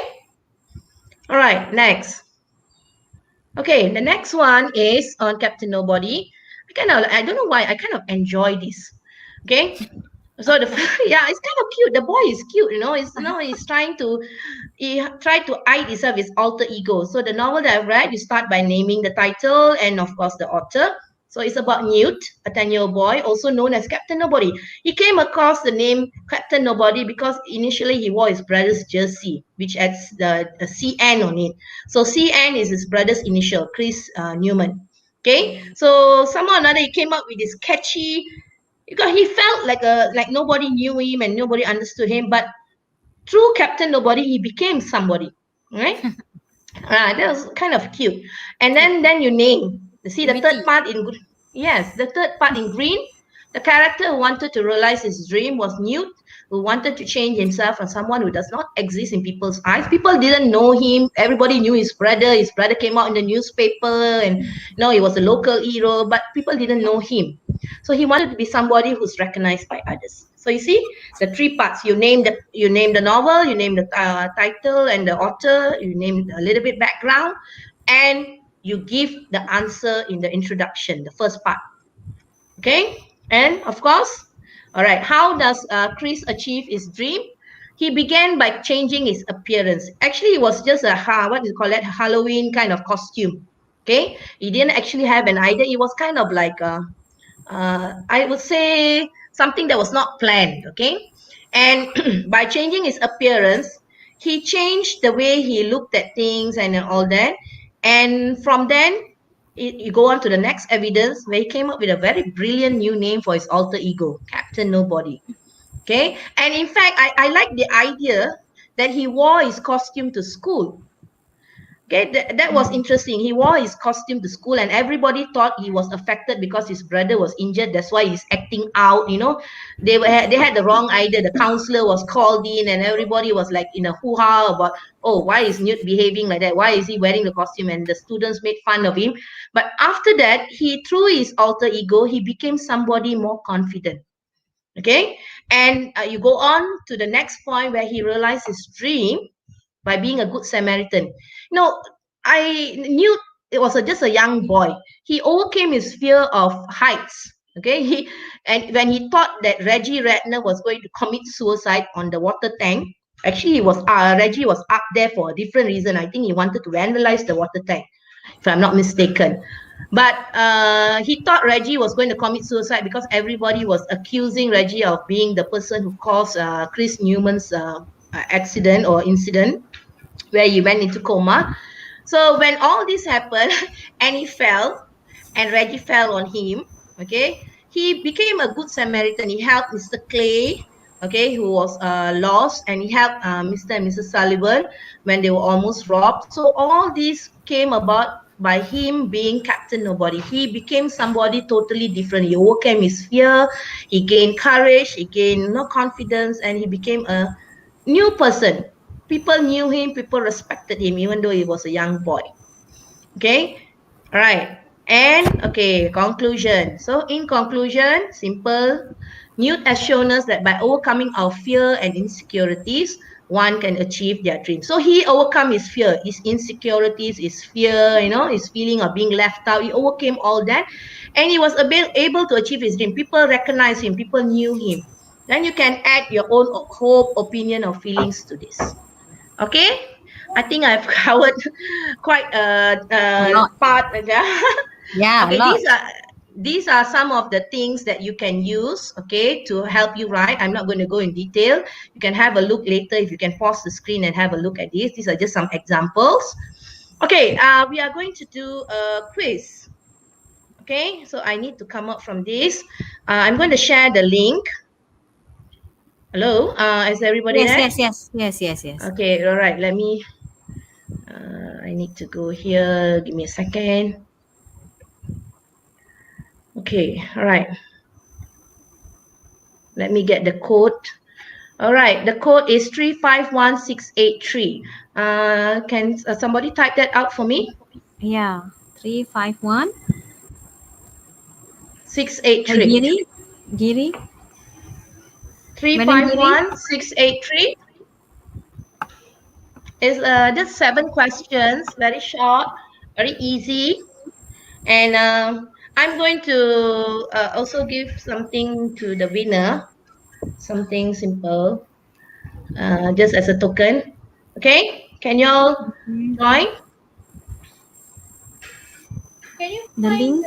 All right, next. Okay, the next one is on Captain Nobody. I don't know why, I kind of enjoy this. Okay? So yeah, it's kind of cute. The boy is cute, he's trying to hide himself, his alter ego. So the novel that I've read, you start by naming the title and of course the author. So it's about Newt, a 10-year-old boy, also known as Captain Nobody. He came across the name Captain Nobody because initially he wore his brother's jersey, which has the CN on it. So CN is his brother's initial, Chris Newman. Okay, so somehow or another he came up with this catchy, because he felt like nobody knew him and nobody understood him. But through Captain Nobody, he became somebody, right? That was kind of cute. And then you name. See the third part in green. The character who wanted to realize his dream was Newt, who wanted to change himself from someone who does not exist in people's eyes. People didn't know him. Everybody knew his brother. His brother came out in the newspaper, and he was a local hero, but people didn't know him. So he wanted to be somebody who's recognized by others. So you see the 3 parts. You name the novel, you name the title and the author, you name a little bit background, and you give the answer in the introduction, the first part. Okay, and of course, all right, how does Chris achieve his dream? He began by changing his appearance. Actually, it was just a Halloween kind of costume. Okay, he didn't actually have an idea. It was kind of like I would say something that was not planned. Okay, and by changing his appearance, he changed the way he looked at things and all that. And from then, you go on to the next evidence, where he came up with a very brilliant new name for his alter ego, Captain Nobody. Okay, and in fact, I like the idea that he wore his costume to school. Okay, that was interesting. He wore his costume to school, and everybody thought he was affected because his brother was injured. That's why he's acting out. They had the wrong idea. The counselor was called in, and everybody was like in a hoo-ha about, oh, why is Newt behaving like that? Why is he wearing the costume? And the students made fun of him. But after that, through his alter ego, he became somebody more confident. Okay, and you go on to the next point where he realized his dream by being a good Samaritan. I knew it was just a young boy. He overcame his fear of heights. Okay, and when he thought that Reggie Radner was going to commit suicide on the water tank, actually Reggie was up there for a different reason. I think he wanted to vandalize the water tank, if I'm not mistaken. But he thought Reggie was going to commit suicide because everybody was accusing Reggie of being the person who caused Chris Newman's accident or incident where he went into coma. So when all this happened and he fell and Reggie fell on him, okay, he became a good Samaritan. He helped Mr. Clay, okay, who was lost, and he helped Mr. and Mrs. Sullivan when they were almost robbed. So all this came about by him being Captain Nobody. He became somebody totally different. He overcame his fear, he gained courage, he gained confidence, and he became a new person. People knew him, people respected him, even though he was a young boy. Okay, all right. And okay, conclusion. So in conclusion, simple. Newt has shown us that by overcoming our fear and insecurities, one can achieve their dream. So he overcome his fear, his insecurities, his fear, his feeling of being left out. He overcame all that, and he was able to achieve his dream. People recognized him, people knew him. Then you can add your own hope, opinion, or feelings to this. Okay, I think I've covered quite a part. Yeah, okay, a lot. these are some of the things that you can use, okay, to help you write. I'm not going to go in detail. You can have a look later if you can pause the screen and have a look at these. These are just some examples. Okay, we are going to do a quiz. Okay, so I need to come up from this. I'm going to share the link. Hello, is everybody there? Yes. Okay, all right, let me, I need to go here. Give me a second. Okay, all right. Let me get the code. All right, the code is 351683. Can somebody type that out for me? Yeah, 351. 683. Giri. 351683 is just 7 questions, very short, very easy. And I'm going to also give something to the winner, something simple, just as a token. Okay, can you all join? Can you The find link.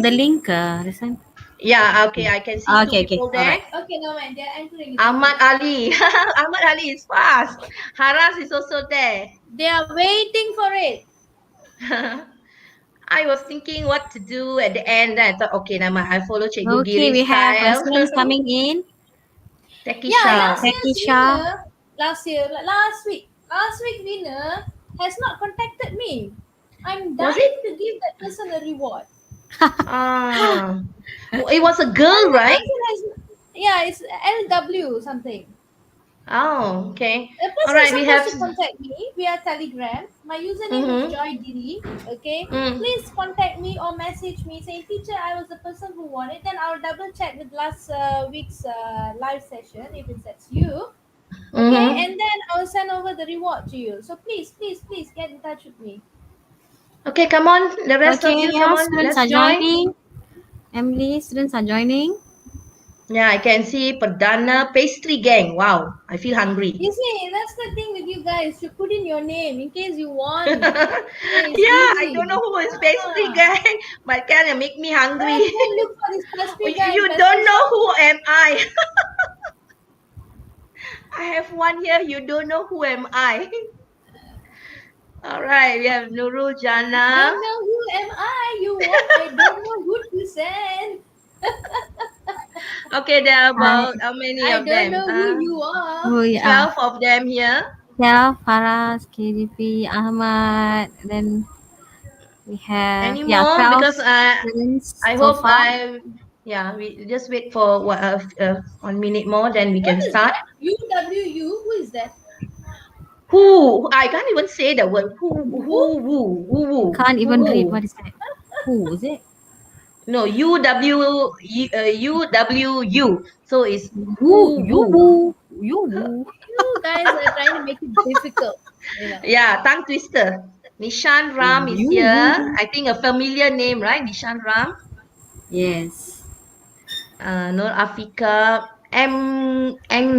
The link. Resan. Yeah, okay, I can see two people there. Alright. Okay, no man, they're entering. Ahmad Ali. Ahmad Ali is fast. Haras is also there. They are waiting for it. I was thinking what to do at the end. Then I thought, okay, Nama, I follow Cikgu Okay, Giri's we have style. students coming in. Tekisha. Yeah, last week winner has not contacted me. I'm Was dying to give that person a reward. It was a girl, right? Yeah, it's LW something. Oh, okay. The person All right, is we supposed have. to contact me via Telegram. My username is Joy Diri. Okay, please contact me or message me saying, "Teacher, I was the person who won it." Then I'll double check with last week's live session if that's you. Okay, and then I'll send over the reward to you. So please get in touch with me. Okay, come on. The rest of you, come on. Students Let's are join. joining. Emily, students are joining. Yeah, I can see Perdana Pastry Gang. Wow, I feel hungry. You see, that's the thing with you guys. You put in your name in case you want. Yeah, I don't know who is Pastry Gang, but kind of make me hungry. Go look for this pastry guy. You don't know who am I. I have one here. You don't know who am I. All right, we have Nurul Jana. Don't know who am I. You want? I don't know who to send. Okay, there are about how many of them? I don't know who you are. 12 of them here. Yeah, Faraz, KDP, Ahmad, then we have Any more? 12 Because students I so hope far. we just wait for 1 minute more, then we can start. UWU, who is that? Who? I can't even say the word. Who? Can't even read. What is that? Who is it? No, UWU. So it's You. You guys are trying to make it difficult. Yeah, tongue twister. Nishan Ram is here. I think a familiar name, right? Nishan Ram. Yes. Nur Afika. M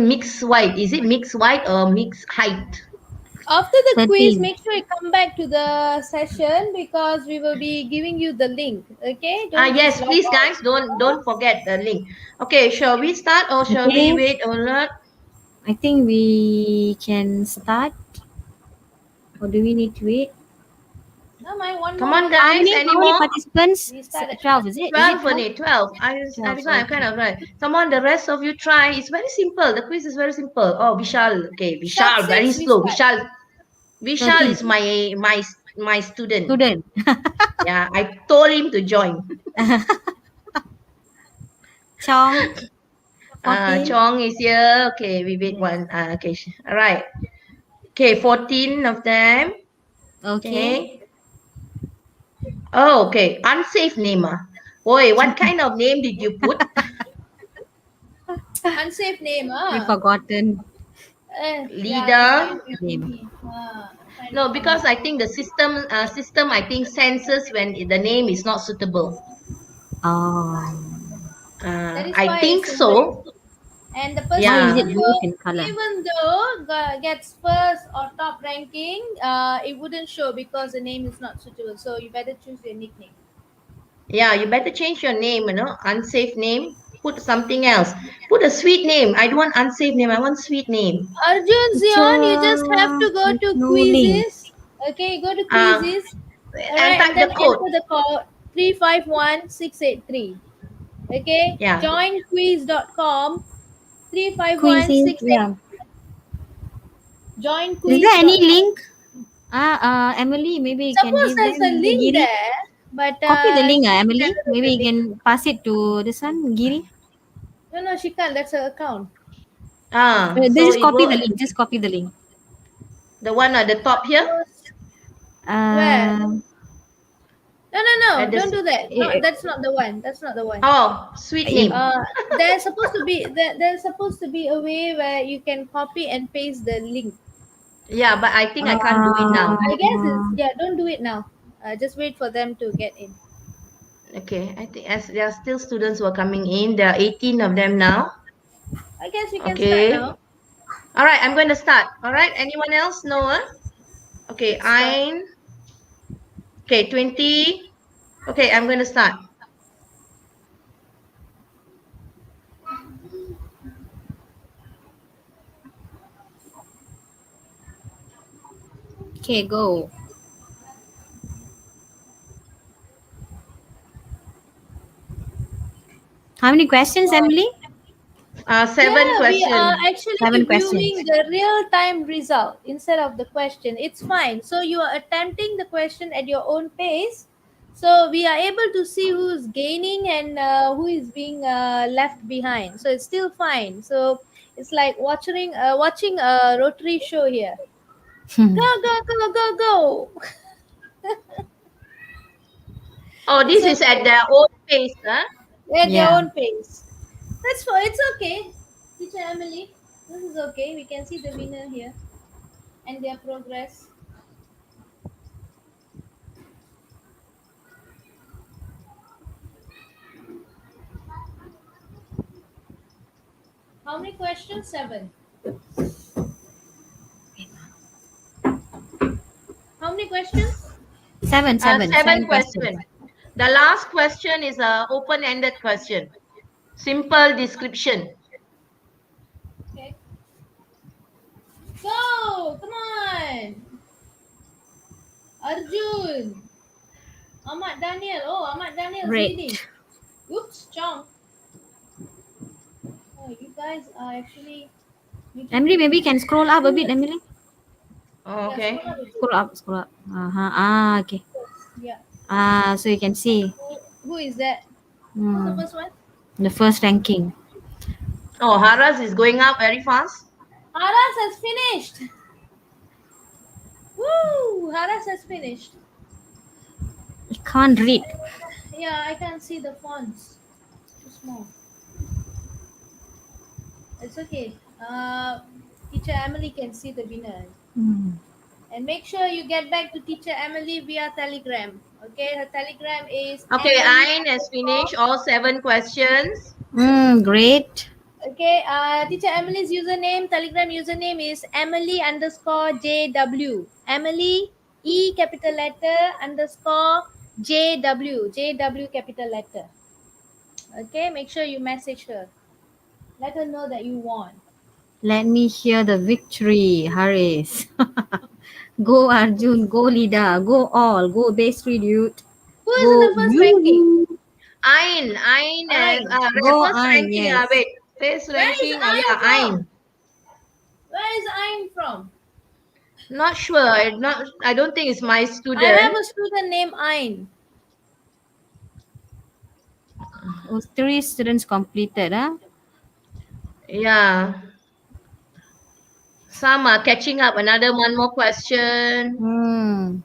mixed white. Is it mixed white or mixed height? After the quiz, 13. make sure you come back to the session because we will be giving you the link. Okay? Don't Yes, just log please, out. guys, don't forget the link. Okay, shall we start or shall we Okay. wait or not? I think we can start. Or do we need to wait? No, my one Come more on, minute. How guys. many, Any how many more? participants? We start at 12, is it? 12 Is it only, 12. This 12? one I'm kind of right. Come on, the rest of you try. It's very simple. The quiz is very simple. Oh, Vishal. Okay, Sharp Vishal, very 6, we slow. start. Vishal 13. is my student. Student. Yeah, I told him to join. Chong. 14. Chong is here. Okay, we wait Yes. one. Okay, all right. Okay, 14 of them. Okay. Okay. Oh, okay. Unsafe name. Oi, what kind of name did you put? Unsafe name, We've forgotten yeah, Leader. it's name. fine. No, because I think the system I think senses when the name is not suitable. Oh. That is I why think it's in red. so. And the Why person is Yeah. it bluish in color? even though gets first or top ranking, it wouldn't show because the name is not suitable. So you better choose your nickname. Yeah, you better change your name, unsafe name. Put something else. Put a sweet name. I don't want unsafe name. I want sweet name. Arjun Zion, you just have Teacher, to go there's to no link. quizzes. Okay, go to Uh, quizzes. and Alright, and type then the code. enter the code 351683. Okay, Yeah. joinquiz.com Quizzes, 351683. yeah. Is there any 'Joinquiz.com. link? Emily, maybe you can Suppose give there's a them. link Giri, there, but copy the link, she won't Emily. tell us Maybe the you link. can pass it to this one, Giri. No, she can't. That's her account. So Just it copy the will link. Just copy the link. the one at the top here Where? Um, No. at the Don't do that. No, eh, that's not the one. That's not the one. oh sweet eh, name. There's supposed to be a way where you can copy and paste the link. Yeah, but I think I can't do it now. I guess it's don't do it now. Just wait for them to get in. Okay, I think as there are still students who are coming in. There are 18 of them now. I guess we can start Okay. now. All right, I'm going to start. All right, anyone else? No? Okay, Start. okay, 20. Okay, I'm going to start. okay, go. How many questions, Emily? 7 We questions. are actually 7 viewing questions. the real-time result instead of the question. It's fine. So you are attempting the question at your own pace. So we are able to see who's gaining and who is being left behind. So it's still fine. So it's like watching a rotary show here. Go. Oh, this It's is at okay. their own pace, huh? At their Yeah. own pace. That's fine. It's okay. Teacher Emily, this is okay. We can see the winner here and their progress. How many questions? 7. How many questions? Seven 7 questions. questions. The last question is a open-ended question. Simple description. Okay. Go! Come on! Arjun! Ahmad Daniel. Oh, Ahmad Daniel's Great. leading. Oops, Chong. Oh, you guys are actually... Emily, maybe you can scroll up a bit, Emily. Oh, okay. Scroll up. Okay. Yeah. So you can see Who is that? Who's the first one? the first ranking. Oh, Haras is going up very fast. Haras has finished. Woo! Haras has finished. I can't read. Yeah, I can't see the fonts. Too small. It's okay. Teacher Emily can see the winner. And make sure you get back to Teacher Emily via Telegram. Okay, her Telegram is Okay, Emily. Ayn has finished all 7 questions. Great. Okay, teacher Emily's username, Telegram username is Emily_JW. Emily E capital letter underscore JW. JW capital letter. Okay, make sure you message her. Let her know that you won. Let me hear the victory, Haris. Go Arjun, go Lida, go all, go Basri dude. Who is in Go the first ranking? you. Ain as Ain. Go first Ain, ranking. yes. Wait, first Where is ranking. Ain Yeah, from? Ain. Where is Ain from? Not sure. I don't think it's my I student. have a student named Ain. Oh, 3 students completed, huh? Yeah. Some are catching up. Another one more question.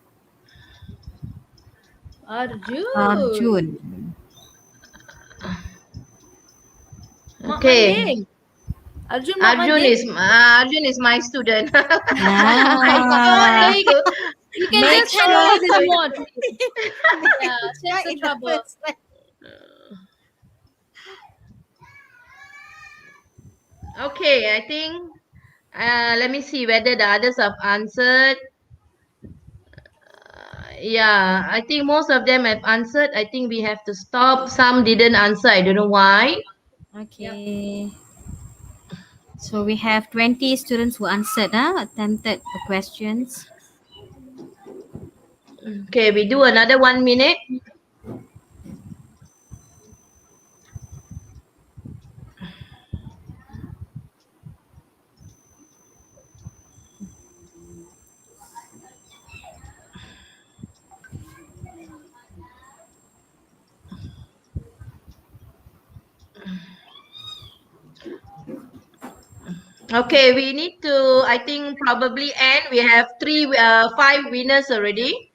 Arjun. Arjun. Mak Okay. Manding. Arjun Mak Arjun Manding. is my student. I Ah, got to You can Make just hand over the sure. reward, please. Yeah, save the in the trouble. first one. Okay, I think let me see whether the others have answered. Yeah, I think most of them have answered. I think we have to stop. Some didn't answer. I don't know why. Okay. So we have 20 students who answered, attempted the questions. Okay, we do another 1 minute. Okay, we need to, I think, probably end. We have 5 winners already.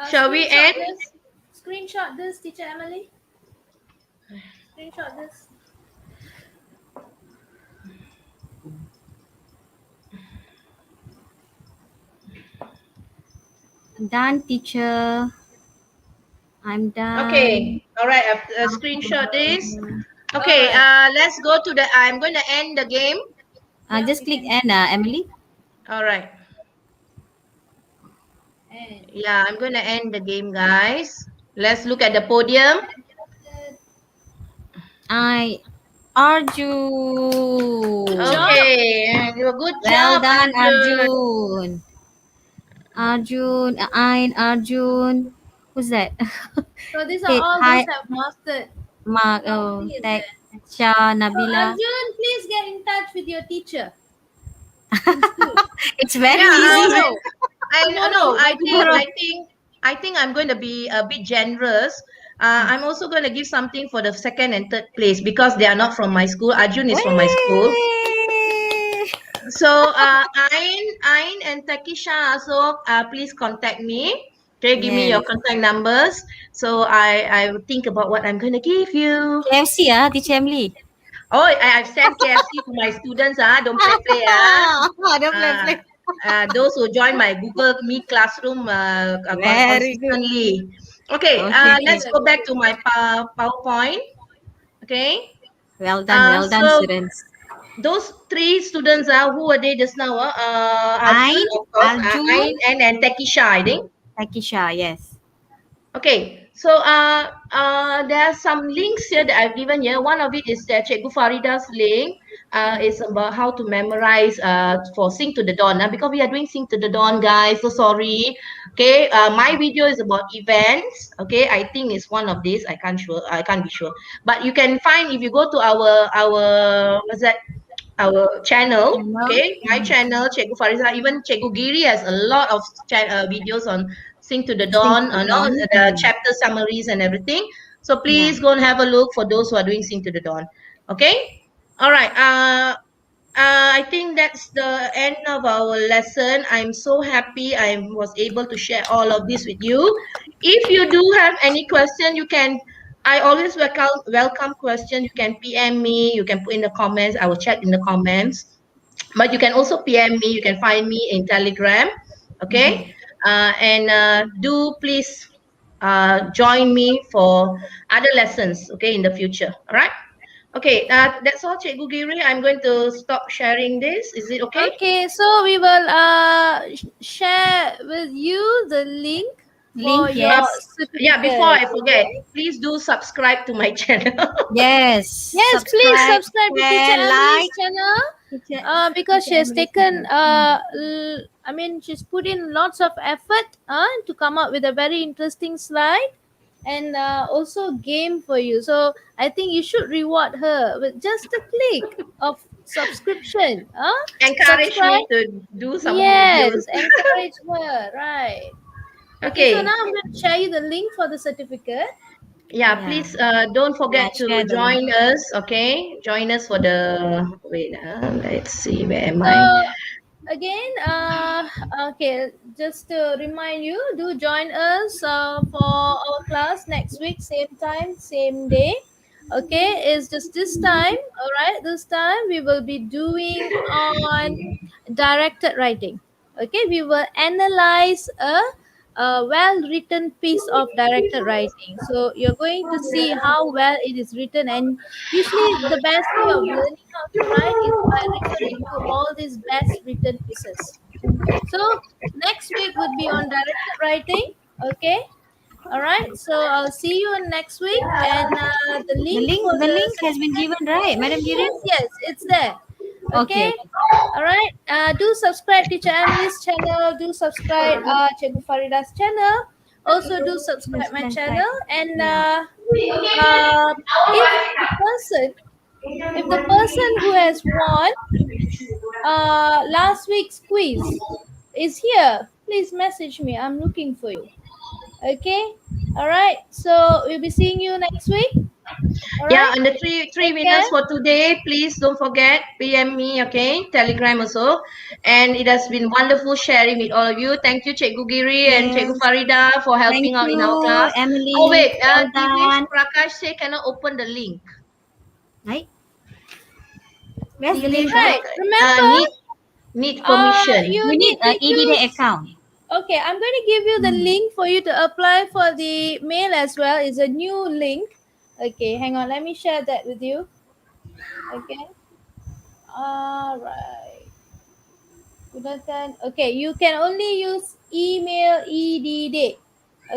Shall we Screenshot end? this. Screenshot this, teacher Emily. Screenshot this. Done, teacher. I'm done. Okay, all right, I've screenshot this. Okay, let's go to the, I'm going to end the game. Just click end, Emily. All right. And Yeah, I'm going to end the game, guys. Let's look at the podium. Arjun. Okay, good Well job, done, Arjun. Arjun. Arjun. Who's that? so these are Okay, all hi, those that have mastered. Mark. How many is Tag, there? Shah, So Nabila. Arjun, please get in touch with your teacher. It's very Yeah, easy. I think I'm going to be a bit generous. I'm also going to give something for the second and third place because they are not from my school. Arjun is from my school. Way! So Ain and Takisha also please contact me. Okay, give me your Yes. contact numbers. So I will think about what I'm gonna give you. KFC, teacher Emily. Oh, I've sent KFC to my students. Don't play. Don't play. Those who join my Google Meet classroom Very good. consistently. Okay, Okay. let's go back to my PowerPoint. Okay. Well done, So students. those 3 students who were they just now? Arjun, Ain, of course, Arjun, Ain and Takisha, I think. Takisha, yes. Okay, so there are some links here that I've given here. One of it is the Cikgu Farida's link. It's about how to memorize for Sing to the Dawn. Because we are doing Sing to the Dawn, guys. So sorry. Okay, my video is about events. Okay, I think it's one of these. I can't be sure. But you can find if you go to our what's that? Our channel, okay, my channel, Cikgu Fariza, even Cikgu Giri has a lot of videos on Sing to the Dawn, the chapter summaries and everything. So please go and have a look for those who are doing Sing to the Dawn. Okay, all right. I think that's the end of our lesson. I'm so happy I was able to share all of this with you. If you do have any question, you can. I always welcome questions. You can PM me. You can put in the comments. I will check in the comments. But you can also PM me. You can find me in Telegram. Okay. And do please join me for other lessons, okay, in the future. All right. Okay, that's all, Cikgu Giri. I'm going to stop sharing this. Is it okay? Okay, so we will share with you the link for Link, your yes. certificate. Yeah, before I forget, please do subscribe to my channel. Yes. Yes, please subscribe to Teacher share, Emily's like. channel. Because she has taken I mean, she's put in lots of effort to come up with a very interesting slide and also game for you. So I think you should reward her with just a click of subscription. Encourage me Subscribe. to do some Yes, videos. encourage her, right. Okay, so Okay. now I'm going to share you the link for the certificate. Yeah, Yeah. please don't forget to share the link. join us, okay? Join us for the, wait, let's see, where am So I? again, okay, just to remind you, do join us for our class next week, same time, same day. Okay, it's just this time. All right, this time we will be doing on directed writing. Okay, we will analyze a well written piece of directed writing. So you're going to see how well it is written, and usually the best way of learning how to write is by referring to all these best written pieces. So next week would be on directed writing. Okay. All right. So I'll see you on next week, and the link for The the link has been certificate. given, right, Madam Giri? Yes, it's there. Okay. Okay. All right. Do subscribe Teacher Emily's channel. Do subscribe Cikgu Farida's channel. Also do subscribe my channel. And if the person, who has won last week's quiz is here, please message me. I'm looking for you. Okay. All right. So we'll be seeing you next week. All Yeah, right. and the three Take winners care. for today, please don't forget, PM me, okay? Telegram also. And it has been wonderful sharing with all of you. Thank you, Cikgu Giri and Cikgu Yes. Farida for Thank helping out in our you, class. Emily. Oh wait, Well Divesh done. Prakash say cannot open the link. Right? Where's the link? Divesh Right. Prakash Remember, need permission. you You need need to an EDD use. account. Okay, I'm going to give you the link for you to apply for the mail as well. It's a new link. Okay, hang on. Let me share that with you. Okay. All right. Gunakan. Okay, you can only use email EDD.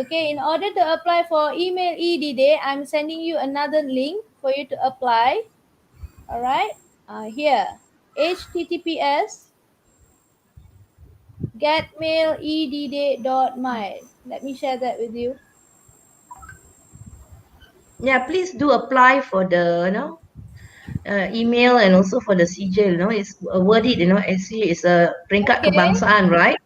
Okay, in order to apply for email EDD, I'm sending you another link for you to apply. All right. Here, https getmailedd.my. Let me share that with you. Yeah, please do apply for the email and also for the CJ, it's worth it, actually it's a peringkat Okay. kebangsaan, right?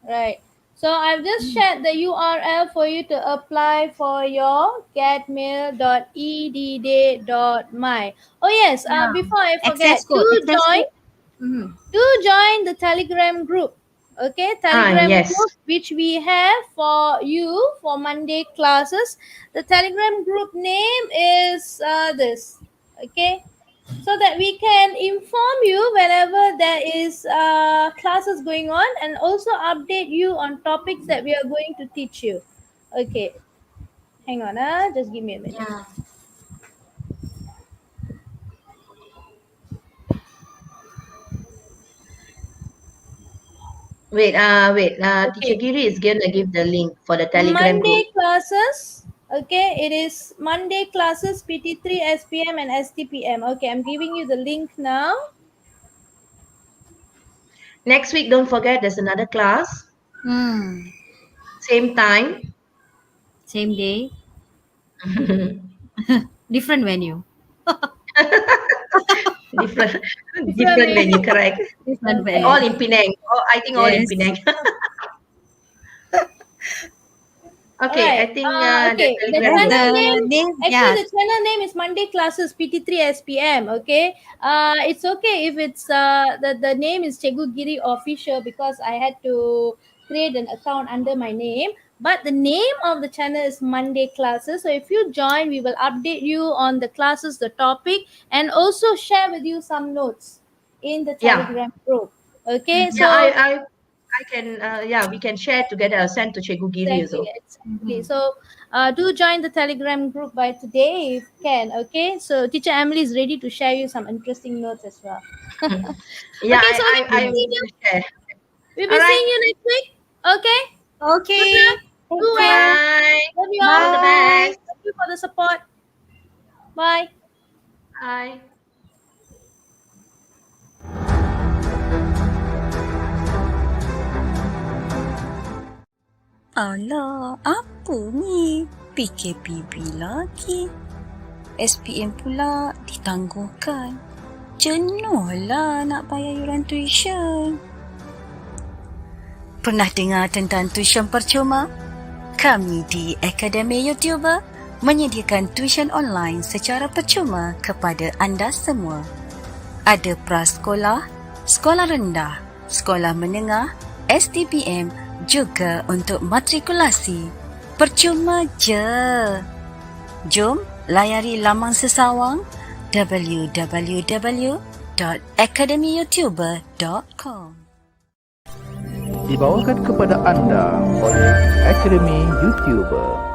Right. So I've just shared the URL for you to apply for your getmail.edd.my. Oh yes, before I forget, Access code. Access code. Mhm. do join the Telegram group. Okay, Telegram Yes. group which we have for you for Monday classes. The Telegram group name is this. Okay, so that we can inform you whenever there is classes going on and also update you on topics that we are going to teach you. Okay, hang on, just give me a minute. Yeah. Wait, Teacher Okay, Giri is gonna give the link for the Telegram group. Monday classes. Okay, it is Monday classes PT3 SPM and STPM. Okay, I'm giving you the link now. Next week, don't forget there's another class, same time. Same day. Different venue. different different venue, correct? Different Okay. All venue. in Penang. I think all in Yes. Penang. Okay, Alright. I think Okay. The Telegram group. channel name. name, Actually, the channel name is Monday Classes PT3 SPM. Okay. It's okay if it's the name is Cikgu Giri Official because I had to create an account under my name. But the name of the channel is Monday Classes. So if you join, we will update you on the classes, the topic, and also share with you some notes in the Yeah. Telegram group. Okay. Yeah, So I can we can share together. I'll send to Cikgu Giri also. Exactly. So Do join the Telegram group by today if you can. Okay, so Teacher Emily is ready to share you some interesting notes as well. Yeah, Okay, so I will share. we'll be All right. seeing you next week. Okay, Okay. good luck. Do well. Bye. Love you All the all. best. Thank you for the support. Bye. Bye. Alah, apa ni? PKPB lagi. SPM pula ditangguhkan. Jenuhlah nak bayar yuran tuition. Pernah dengar tentang tuition percuma? Kami di Akademi YouTuber menyediakan tuition online secara percuma kepada anda semua. Ada prasekolah, sekolah rendah, sekolah menengah, STPM, juga untuk matrikulasi. Percuma je. Jom layari laman sesawang www.academyyoutuber.com. Dibawakan kepada anda oleh Akademi YouTuber.